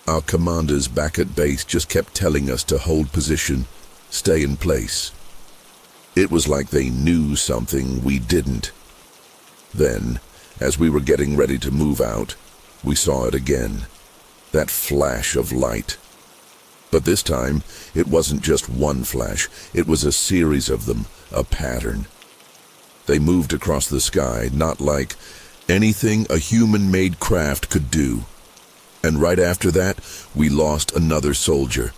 Our commanders back at base just kept telling us to hold position, stay in place. It was like they knew something we didn't. Then, as we were getting ready to move out, we saw it again. That flash of light. But this time, it wasn't just one flash. It was a series of them, a pattern. They moved across the sky, not like anything a human-made craft could do. And right after that, we lost another soldier.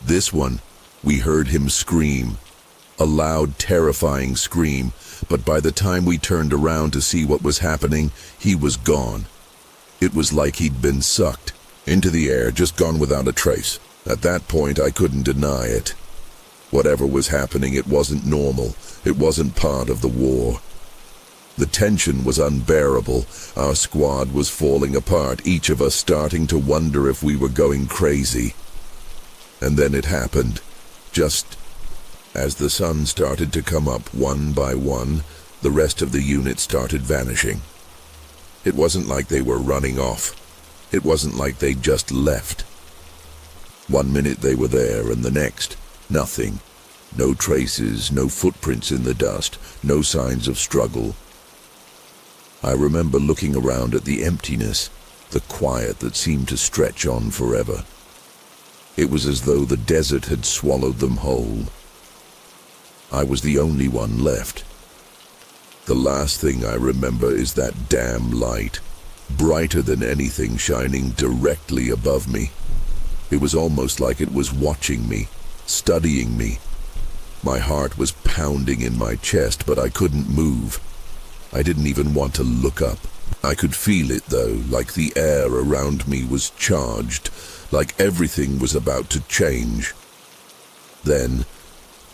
This one, we heard him scream. A loud, terrifying scream, but by the time we turned around to see what was happening, he was gone. It was like he'd been sucked into the air, just gone without a trace. At that point, I couldn't deny it. Whatever was happening, it wasn't normal. It wasn't part of the war. The tension was unbearable. Our squad was falling apart, each of us starting to wonder if we were going crazy. And then it happened. Just as the sun started to come up one by one, the rest of the unit started vanishing. It wasn't like they were running off. It wasn't like they just left. 1 minute they were there, and the next, nothing. No traces, no footprints in the dust, no signs of struggle. I remember looking around at the emptiness, the quiet that seemed to stretch on forever. It was as though the desert had swallowed them whole. I was the only one left. The last thing I remember is that damn light, brighter than anything, shining directly above me. It was almost like it was watching me, studying me. My heart was pounding in my chest, but I couldn't move. I didn't even want to look up. I could feel it, though, like the air around me was charged, like everything was about to change. Then,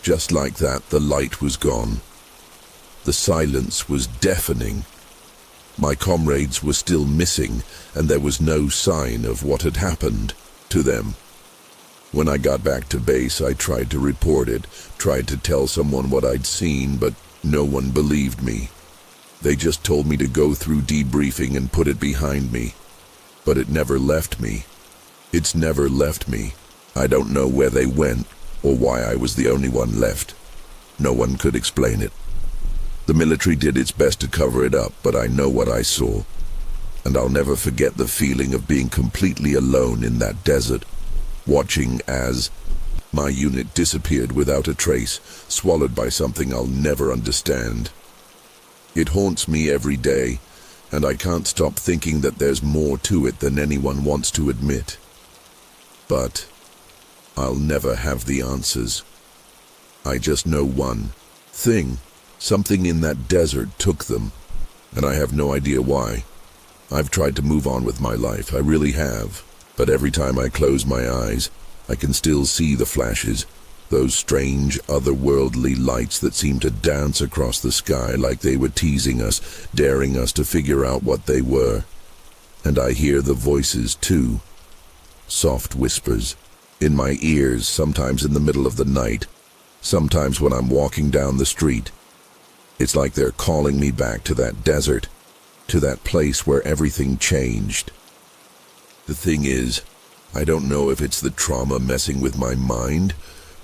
just like that, the light was gone. The silence was deafening. My comrades were still missing, and there was no sign of what had happened to them. When I got back to base, I tried to report it, tried to tell someone what I'd seen, but no one believed me. They just told me to go through debriefing and put it behind me. But it never left me. It's never left me. I don't know where they went, or why I was the only one left. No one could explain it. The military did its best to cover it up, but I know what I saw. And I'll never forget the feeling of being completely alone in that desert, watching as my unit disappeared without a trace, swallowed by something I'll never understand. It haunts me every day, and I can't stop thinking that there's more to it than anyone wants to admit. But I'll never have the answers. I just know one thing. Something in that desert took them, and I have no idea why. I've tried to move on with my life, I really have, but every time I close my eyes, I can still see the flashes, those strange, otherworldly lights that seem to dance across the sky like they were teasing us, daring us to figure out what they were. And I hear the voices too, soft whispers, in my ears, sometimes in the middle of the night, sometimes when I'm walking down the street. It's like they're calling me back to that desert, to that place where everything changed. The thing is, I don't know if it's the trauma messing with my mind,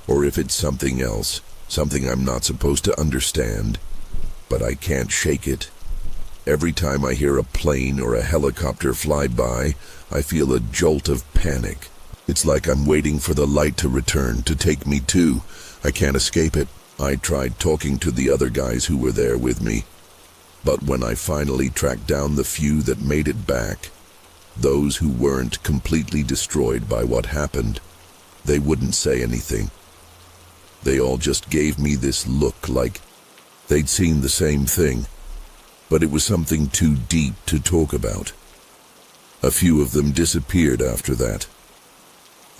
or if it's something else, something I'm not supposed to understand, but I can't shake it. Every time I hear a plane or a helicopter fly by, I feel a jolt of panic. It's like I'm waiting for the light to return, to take me too. I can't escape it. I tried talking to the other guys who were there with me, but when I finally tracked down the few that made it back, those who weren't completely destroyed by what happened, they wouldn't say anything. They all just gave me this look like they'd seen the same thing, but it was something too deep to talk about. A few of them disappeared after that.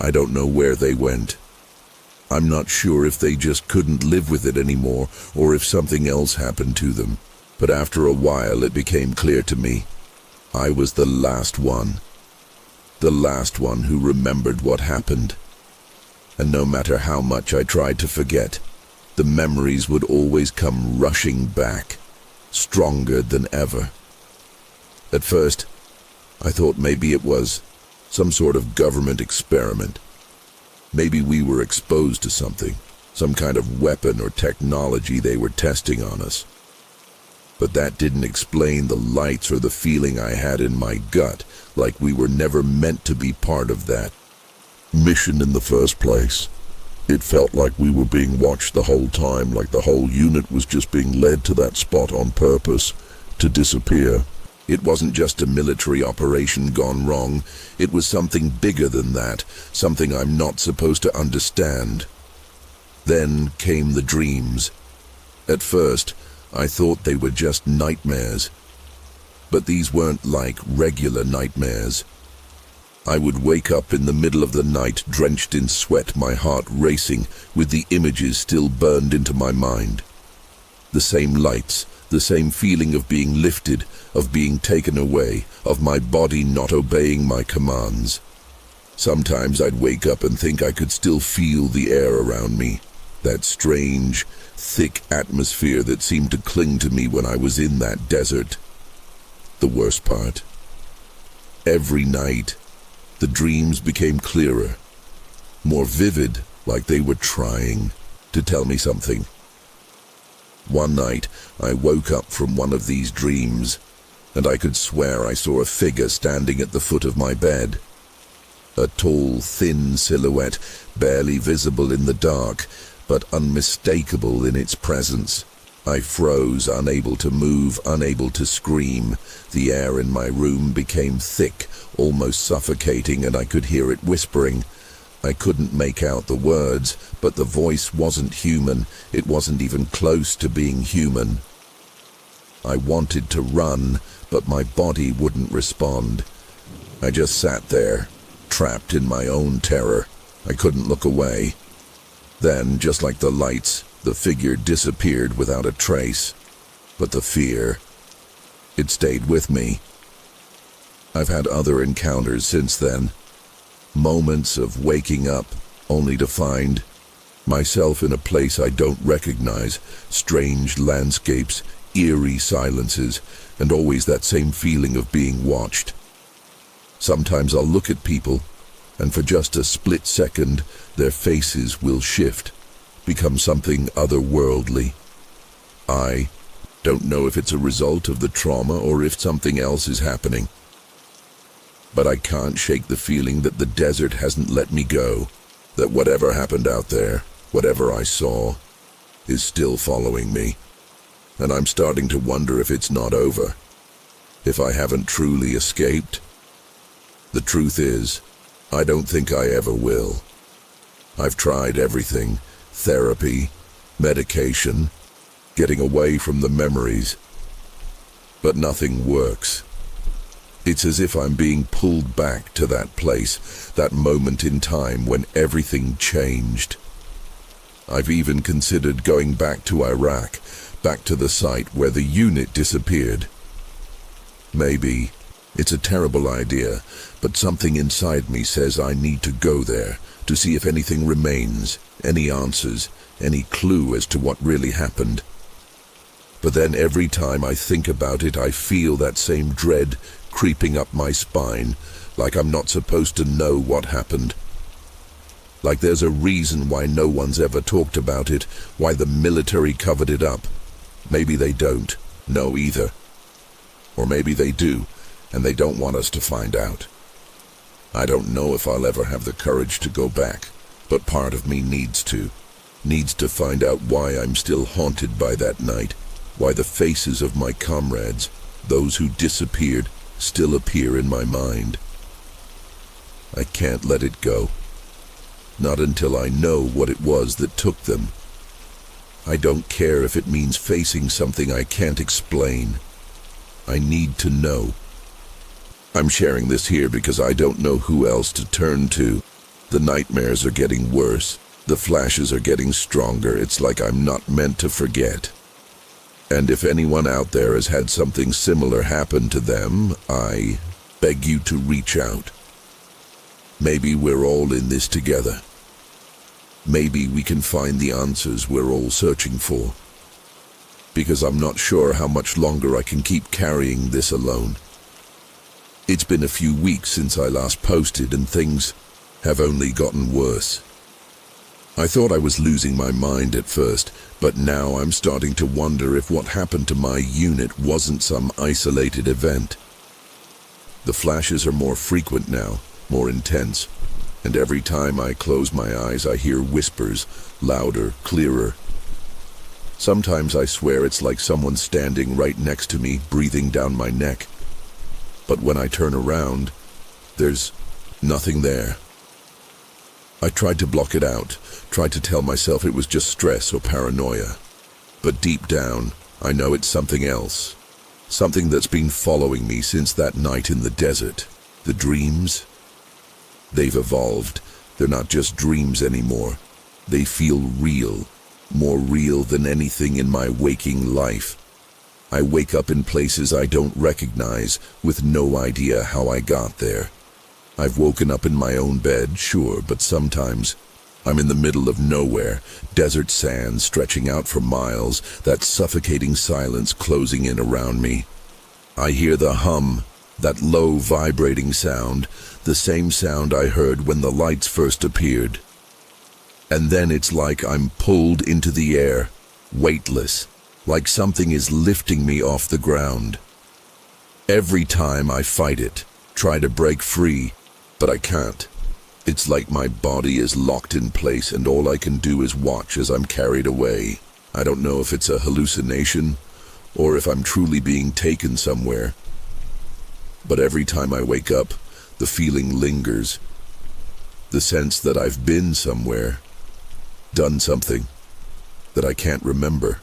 I don't know where they went. I'm not sure if they just couldn't live with it anymore or if something else happened to them. But after a while it became clear to me. I was the last one. The last one who remembered what happened. And no matter how much I tried to forget, the memories would always come rushing back, stronger than ever. At first, I thought maybe it was some sort of government experiment. Maybe we were exposed to something, some kind of weapon or technology they were testing on us. But that didn't explain the lights or the feeling I had in my gut, like we were never meant to be part of that mission in the first place. It felt like we were being watched the whole time, like the whole unit was just being led to that spot on purpose, to disappear. It wasn't just a military operation gone wrong. It was something bigger than that, something I'm not supposed to understand. Then came the dreams. At first, I thought they were just nightmares. But these weren't like regular nightmares. I would wake up in the middle of the night, drenched in sweat, my heart racing, with the images still burned into my mind. The same lights, the same feeling of being lifted, of being taken away, of my body not obeying my commands. Sometimes I'd wake up and think I could still feel the air around me, that strange, thick atmosphere that seemed to cling to me when I was in that desert. The worst part, every night, the dreams became clearer, more vivid, like they were trying to tell me something. One night, I woke up from one of these dreams, and I could swear I saw a figure standing at the foot of my bed. A tall, thin silhouette, barely visible in the dark, but unmistakable in its presence. I froze, unable to move, unable to scream. The air in my room became thick, almost suffocating, and I could hear it whispering. I couldn't make out the words, but the voice wasn't human. It wasn't even close to being human. I wanted to run, but my body wouldn't respond. I just sat there, trapped in my own terror. I couldn't look away. Then, just like the lights, the figure disappeared without a trace. But the fear, it stayed with me. I've had other encounters since then. Moments of waking up, only to find myself in a place I don't recognize, strange landscapes, eerie silences, and always that same feeling of being watched. Sometimes I'll look at people, and for just a split second, their faces will shift, become something otherworldly. I don't know if it's a result of the trauma or if something else is happening. But I can't shake the feeling that the desert hasn't let me go, that whatever happened out there, whatever I saw, is still following me. And I'm starting to wonder if it's not over. if I haven't truly escaped? The truth is, I don't think I ever will. I've tried everything: therapy, medication, getting away from the memories. But nothing works. It's as if I'm being pulled back to that place, that moment in time when everything changed. I've even considered going back to Iraq, back to the site where the unit disappeared. Maybe it's a terrible idea, but something inside me says I need to go there to see if anything remains, any answers, any clue as to what really happened. But then every time I think about it, I feel that same dread creeping up my spine, like I'm not supposed to know what happened. Like there's a reason why no one's ever talked about it, why the military covered it up. Maybe they don't know either. Or maybe they do, and they don't want us to find out. I don't know if I'll ever have the courage to go back, but part of me needs to find out why I'm still haunted by that night, why the faces of my comrades, those who disappeared, still appear in my mind. I can't let it go. Not until I know what it was that took them. I don't care if it means facing something I can't explain. I need to know. I'm sharing this here because I don't know who else to turn to. The nightmares are getting worse. The flashes are getting stronger. It's like I'm not meant to forget. And if anyone out there has had something similar happen to them, I beg you to reach out. Maybe we're all in this together. Maybe we can find the answers we're all searching for. Because I'm not sure how much longer I can keep carrying this alone. It's been a few weeks since I last posted, and things have only gotten worse. I thought I was losing my mind at first, but now I'm starting to wonder if what happened to my unit wasn't some isolated event. The flashes are more frequent now, more intense, and every time I close my eyes I hear whispers, louder, clearer. Sometimes I swear it's like someone standing right next to me, breathing down my neck. But when I turn around, there's nothing there. I tried to block it out, tried to tell myself it was just stress or paranoia. But deep down, I know it's something else. Something that's been following me since that night in the desert. The dreams? They've evolved. They're not just dreams anymore. They feel real, more real than anything in my waking life. I wake up in places I don't recognize, with no idea how I got there. I've woken up in my own bed, sure, but sometimes I'm in the middle of nowhere, desert sand stretching out for miles, that suffocating silence closing in around me. I hear the hum, that low vibrating sound, the same sound I heard when the lights first appeared. And then it's like I'm pulled into the air, weightless, like something is lifting me off the ground. Every time I fight it, try to break free, but I can't. It's like my body is locked in place and all I can do is watch as I'm carried away. I don't know if it's a hallucination or if I'm truly being taken somewhere. But every time I wake up, the feeling lingers. The sense that I've been somewhere, done something that I can't remember.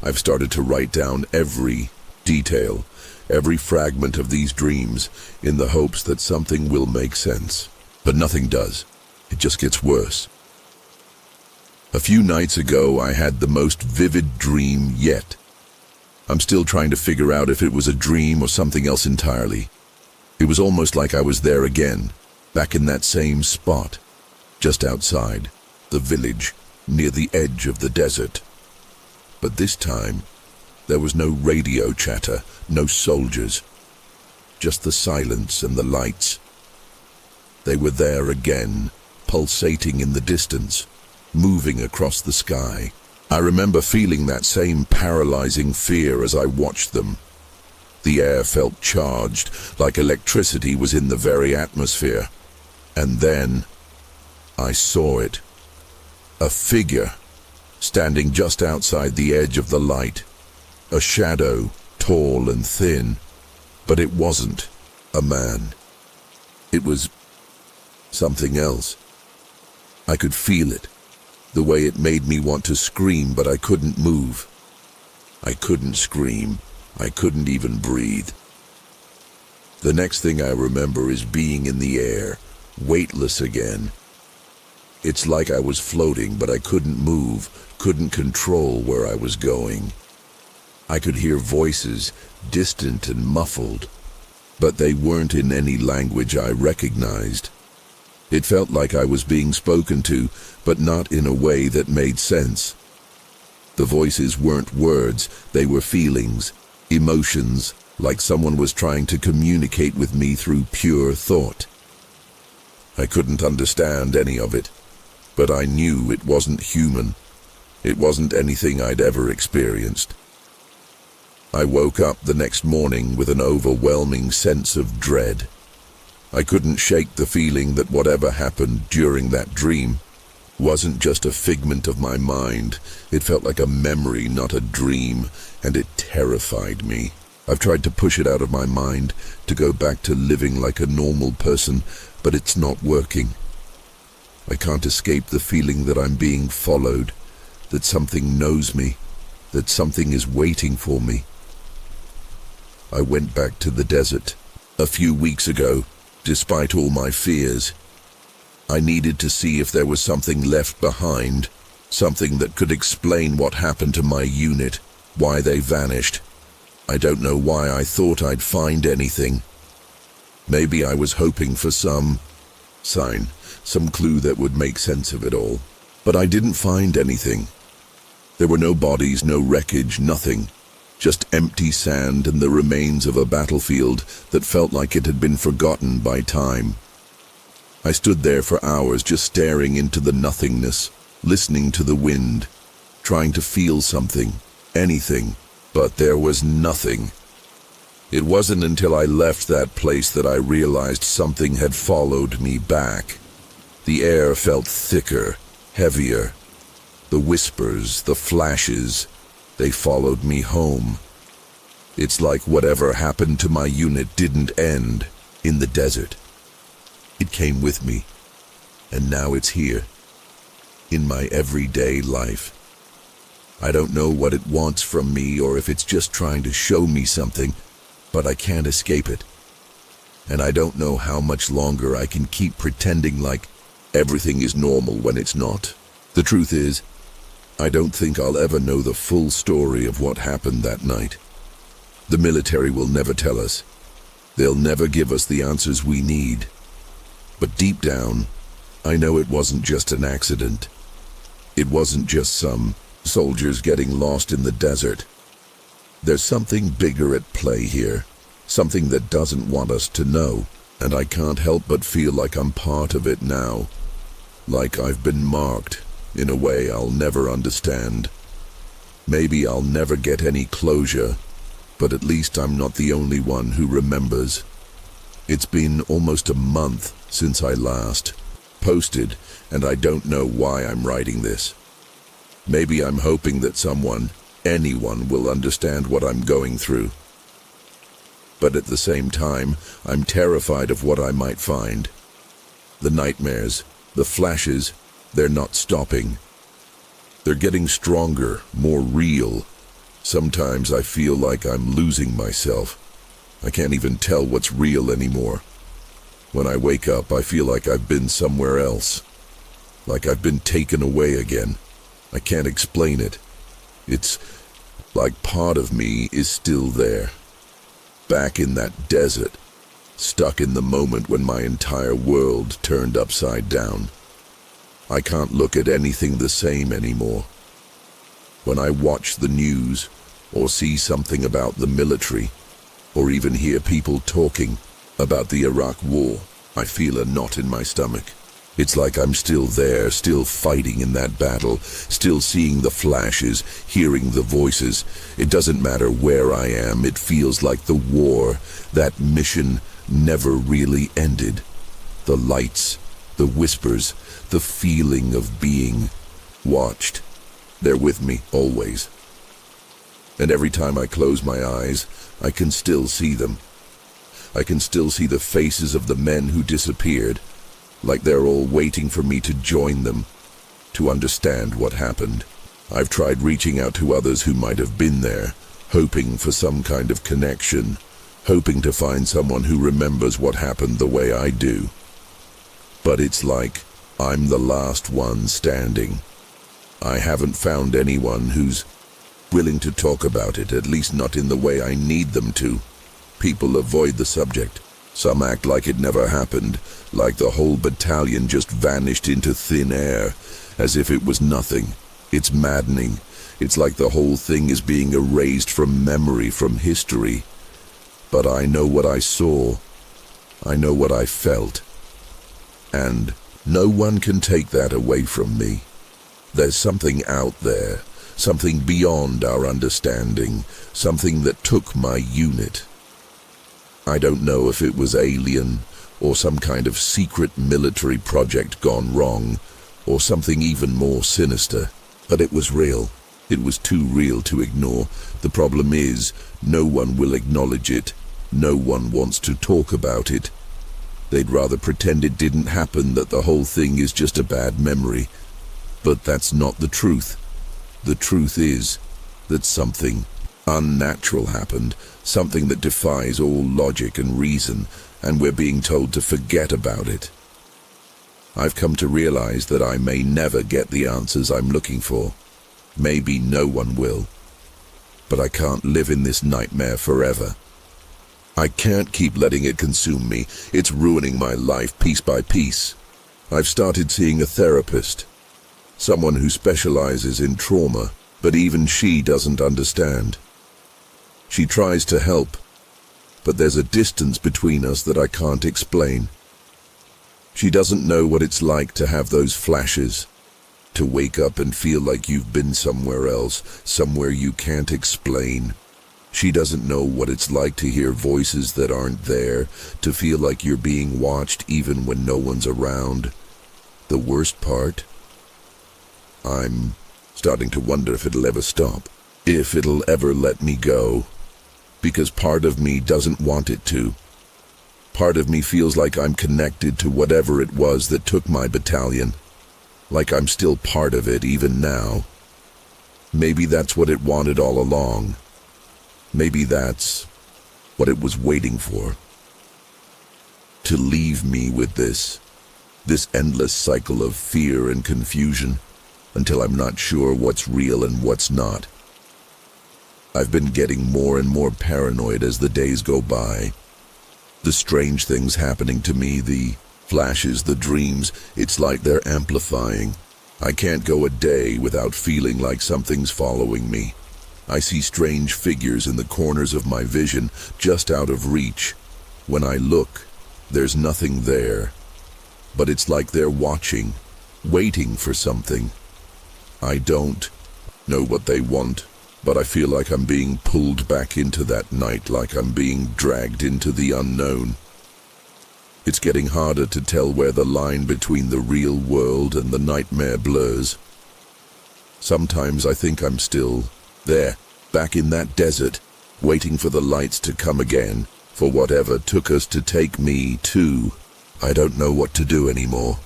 I've started to write down every detail, every fragment of these dreams, in the hopes that something will make sense. But nothing does. It just gets worse. A few nights ago, I had the most vivid dream yet. I'm still trying to figure out if it was a dream or something else entirely. It was almost like I was there again, back in that same spot, just outside the village, near the edge of the desert. But this time, there was no radio chatter, no soldiers, just the silence and the lights. They were there again, pulsating in the distance, moving across the sky. I remember feeling that same paralyzing fear as I watched them. The air felt charged, like electricity was in the very atmosphere. And then, I saw it. A figure, standing just outside the edge of the light. A shadow, tall and thin, But it wasn't a man. It was something else. I could feel it, the way it made me want to scream, but I couldn't move. I couldn't scream. I couldn't even breathe. The next thing I remember is being in the air, weightless again. It's like I was floating, but I couldn't move, couldn't control where I was going. I could hear voices, distant and muffled, but they weren't in any language I recognized. It felt like I was being spoken to, but not in a way that made sense. The voices weren't words, they were feelings, emotions, like someone was trying to communicate with me through pure thought. I couldn't understand any of it, but I knew it wasn't human. It wasn't anything I'd ever experienced. I woke up the next morning with an overwhelming sense of dread. I couldn't shake the feeling that whatever happened during that dream wasn't just a figment of my mind. It felt like a memory, not a dream, and it terrified me. I've tried to push it out of my mind, to go back to living like a normal person, but it's not working. I can't escape the feeling that I'm being followed, that something knows me, that something is waiting for me. I went back to the desert a few weeks ago, despite all my fears. I needed to see if there was something left behind, something that could explain what happened to my unit, why they vanished. I don't know why I thought I'd find anything. Maybe I was hoping for some sign, some clue that would make sense of it all. But I didn't find anything. There were no bodies, no wreckage, nothing. Just empty sand and the remains of a battlefield that felt like it had been forgotten by time. I stood there for hours just staring into the nothingness, listening to the wind, trying to feel something, anything, but there was nothing. It wasn't until I left that place that I realized something had followed me back. The air felt thicker, heavier. The whispers, the flashes, they followed me home. It's like whatever happened to my unit didn't end in the desert. It came with me, and now it's here, in my everyday life. I don't know what it wants from me or if it's just trying to show me something, but I can't escape it. And I don't know how much longer I can keep pretending like everything is normal when it's not. The truth is, I don't think I'll ever know the full story of what happened that night. The military will never tell us. They'll never give us the answers we need. But deep down, I know it wasn't just an accident. It wasn't just some soldiers getting lost in the desert. There's something bigger at play here, something that doesn't want us to know, and I can't help but feel like I'm part of it now. Like I've been marked, in a way I'll never understand. Maybe I'll never get any closure, but at least I'm not the only one who remembers. It's been almost a month since I last posted, and I don't know why I'm writing this. Maybe I'm hoping that someone, anyone, will understand what I'm going through. But at the same time, I'm terrified of what I might find. The nightmares, the flashes, they're not stopping. They're getting stronger, more real. Sometimes I feel like I'm losing myself. I can't even tell what's real anymore. When I wake up, I feel like I've been somewhere else. Like I've been taken away again. I can't explain it. It's like part of me is still there. Back in that desert. Stuck in the moment when my entire world turned upside down. I can't look at anything the same anymore. When I watch the news, or see something about the military, or even hear people talking about the Iraq War, I feel a knot in my stomach. It's like I'm still there, still fighting in that battle, still seeing the flashes, hearing the voices. It doesn't matter where I am, it feels like the war, that mission, never really ended. The lights, the whispers, the feeling of being watched. They're with me, always. And every time I close my eyes, I can still see them. I can still see the faces of the men who disappeared, like they're all waiting for me to join them, to understand what happened. I've tried reaching out to others who might have been there, hoping for some kind of connection, hoping to find someone who remembers what happened the way I do. But it's like I'm the last one standing. I haven't found anyone who's willing to talk about it, at least not in the way I need them to. People avoid the subject. Some act like it never happened, like the whole battalion just vanished into thin air, as if it was nothing. It's maddening. It's like the whole thing is being erased from memory, from history. But I know what I saw. I know what I felt. And no one can take that away from me. There's something out there, something beyond our understanding, something that took my unit. I don't know if it was alien, or some kind of secret military project gone wrong, or something even more sinister, but it was real. It was too real to ignore. The problem is, no one will acknowledge it. No one wants to talk about it. They'd rather pretend it didn't happen, that the whole thing is just a bad memory. But that's not the truth. The truth is that something unnatural happened, something that defies all logic and reason, and we're being told to forget about it. I've come to realize that I may never get the answers I'm looking for. Maybe no one will. But I can't live in this nightmare forever. I can't keep letting it consume me. It's ruining my life piece by piece. I've started seeing a therapist, someone who specializes in trauma, but even she doesn't understand. She tries to help, but there's a distance between us that I can't explain. She doesn't know what it's like to have those flashes, to wake up and feel like you've been somewhere else, somewhere you can't explain. She doesn't know what it's like to hear voices that aren't there, to feel like you're being watched even when no one's around. The worst part? I'm starting to wonder if it'll ever stop, if it'll ever let me go, because part of me doesn't want it to. Part of me feels like I'm connected to whatever it was that took my battalion, like I'm still part of it even now. Maybe that's what it wanted all along. Maybe that's what it was waiting for. To leave me with this endless cycle of fear and confusion, until I'm not sure what's real and what's not. I've been getting more and more paranoid as the days go by. The strange things happening to me, the flashes, the dreams, it's like they're amplifying. I can't go a day without feeling like something's following me. I see strange figures in the corners of my vision, just out of reach. When I look, there's nothing there. But it's like they're watching, waiting for something. I don't know what they want, but I feel like I'm being pulled back into that night, like I'm being dragged into the unknown. It's getting harder to tell where the line between the real world and the nightmare blurs. Sometimes I think I'm still there, back in that desert, waiting for the lights to come again, for whatever took us to take me too. I don't know what to do anymore.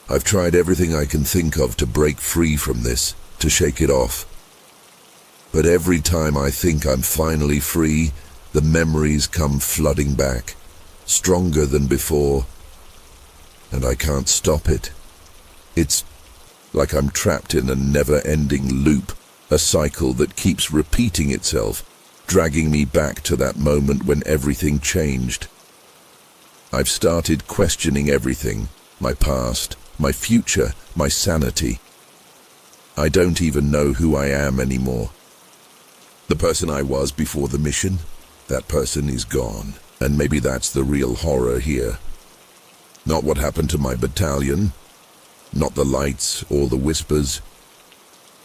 I've tried everything I can think of to break free from this, to shake it off. But every time I think I'm finally free, the memories come flooding back, stronger than before, and I can't stop it. It's like I'm trapped in a never-ending loop, a cycle that keeps repeating itself, dragging me back to that moment when everything changed. I've started questioning everything, my past, my future, my sanity. I don't even know who I am anymore. The person I was before the mission, that person is gone, and maybe that's the real horror here. Not what happened to my battalion, not the lights or the whispers,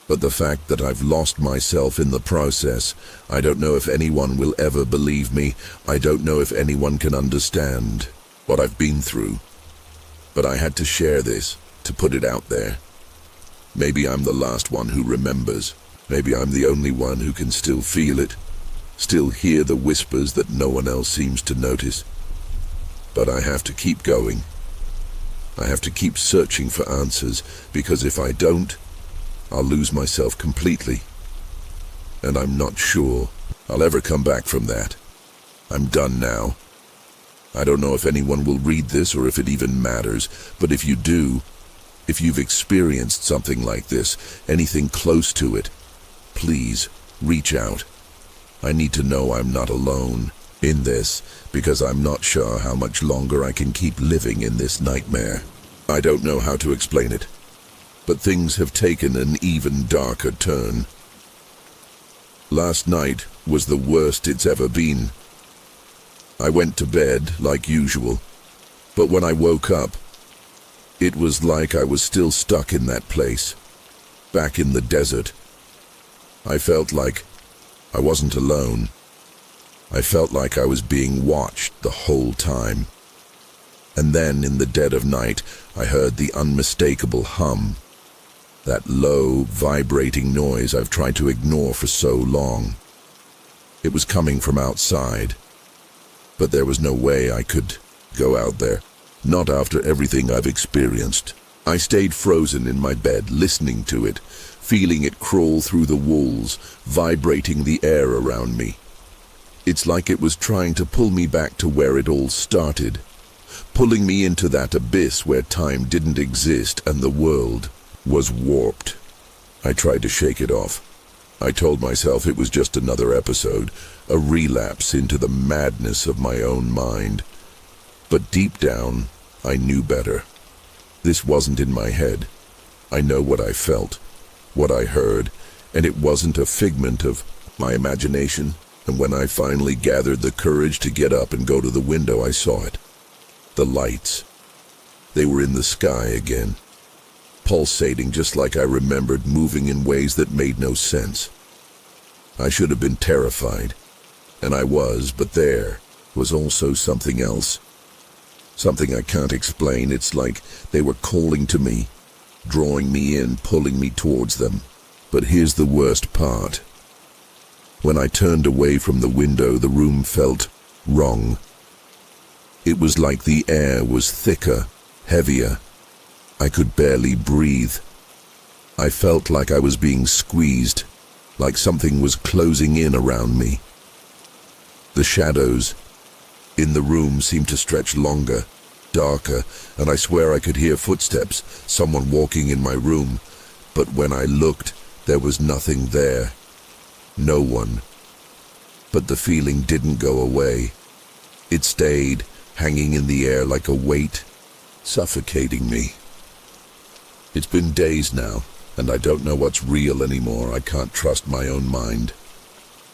but the fact that I've lost myself in the process. I don't know if anyone will ever believe me. I don't know if anyone can understand what I've been through. But I had to share this, to put it out there. Maybe I'm the last one who remembers. Maybe I'm the only one who can still feel it. still hear the whispers that no one else seems to notice. But I have to keep going. I have to keep searching for answers, because if I don't, I'll lose myself completely. And I'm not sure I'll ever come back from that. I'm done now. I don't know if anyone will read this or if it even matters, but if you do, if you've experienced something like this, anything close to it, please reach out. I need to know I'm not alone in this, because I'm not sure how much longer I can keep living in this nightmare. I don't know how to explain it, but things have taken an even darker turn. Last night was the worst it's ever been. I went to bed like usual, but when I woke up, it was like I was still stuck in that place, back in the desert. I felt like I wasn't alone. I felt like I was being watched the whole time. And then, in the dead of night, I heard the unmistakable hum. That low, vibrating noise I've tried to ignore for so long. It was coming from outside. But there was no way I could go out there. Not after everything I've experienced. I stayed frozen in my bed, listening to it, feeling it crawl through the walls, vibrating the air around me. It's like it was trying to pull me back to where it all started, pulling me into that abyss where time didn't exist and the world was warped. I tried to shake it off. I told myself it was just another episode, a relapse into the madness of my own mind. But deep down, I knew better. This wasn't in my head. I know what I felt, what I heard, and it wasn't a figment of my imagination. And when I finally gathered the courage to get up and go to the window, I saw it. The lights. They were in the sky again, pulsating just like I remembered, moving in ways that made no sense. I should have been terrified, and I was, but there was also something else. Something I can't explain. It's like they were calling to me, drawing me in, pulling me towards them. But here's the worst part. When I turned away from the window, the room felt wrong. It was like the air was thicker, heavier. I could barely breathe. I felt like I was being squeezed, like something was closing in around me. The shadows in the room seemed to stretch longer, darker, and I swear I could hear footsteps, someone walking in my room. But when I looked, there was nothing there. No one. But the feeling didn't go away. It stayed, hanging in the air like a weight, suffocating me. It's been days now, and I don't know what's real anymore. I can't trust my own mind.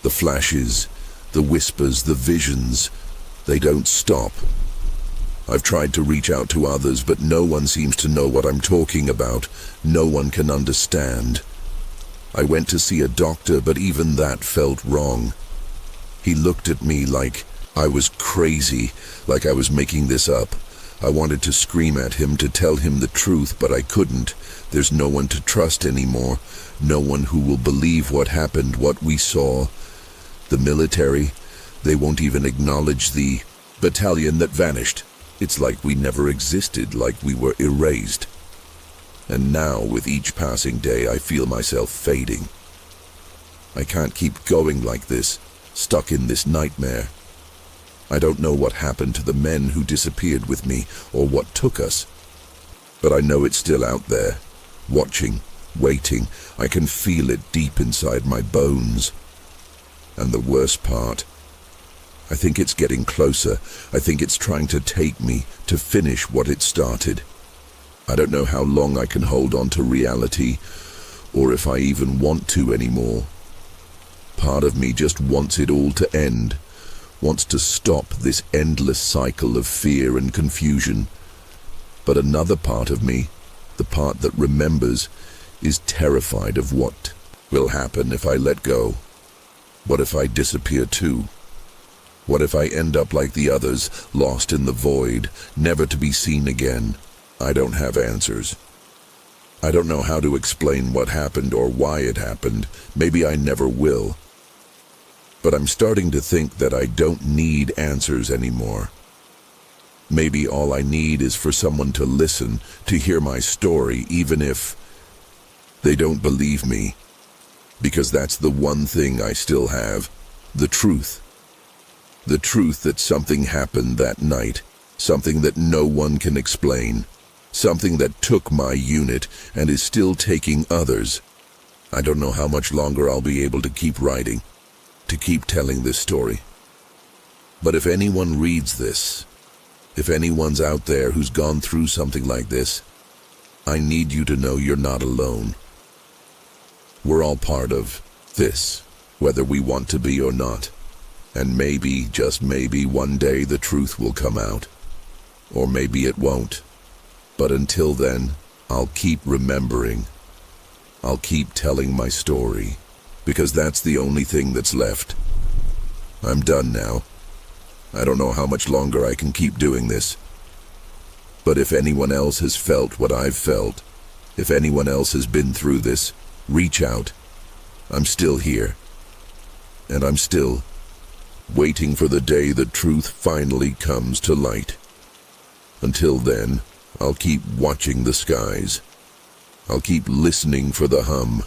The flashes, the whispers, the visions, they don't stop. I've tried to reach out to others, but no one seems to know what I'm talking about. No one can understand. I went to see a doctor, but even that felt wrong. He looked at me like I was crazy, like I was making this up. I wanted to scream at him, to tell him the truth, but I couldn't. There's no one to trust anymore. No one who will believe what happened, what we saw. The military, they won't even acknowledge the battalion that vanished. It's like we never existed, like we were erased. And now, with each passing day, I feel myself fading. I can't keep going like this, stuck in this nightmare. I don't know what happened to the men who disappeared with me, or what took us. But I know it's still out there, watching, waiting. I can feel it deep inside my bones. And the worst part, I think it's getting closer. I think it's trying to take me, to finish what it started. I don't know how long I can hold on to reality, or if I even want to anymore. Part of me just wants it all to end, wants to stop this endless cycle of fear and confusion. But another part of me, the part that remembers, is terrified of what will happen if I let go. What if I disappear too? What if I end up like the others, lost in the void, never to be seen again? I don't have answers. I don't know how to explain what happened or why it happened. Maybe I never will. But I'm starting to think that I don't need answers anymore. Maybe all I need is for someone to listen, to hear my story, even if they don't believe me. Because that's the one thing I still have, the truth. The truth that something happened that night, something that no one can explain, something that took my unit and is still taking others. I don't know how much longer I'll be able to keep writing, to keep telling this story. But if anyone reads this, if anyone's out there who's gone through something like this, I need you to know you're not alone. We're all part of this, whether we want to be or not. And maybe, just maybe, one day the truth will come out. Or maybe it won't. But until then, I'll keep remembering. I'll keep telling my story, because that's the only thing that's left. I'm done now. I don't know how much longer I can keep doing this. But if anyone else has felt what I've felt, if anyone else has been through this, reach out. I'm still here. And I'm still waiting for the day the truth finally comes to light. Until then, I'll keep watching the skies. I'll keep listening for the hum.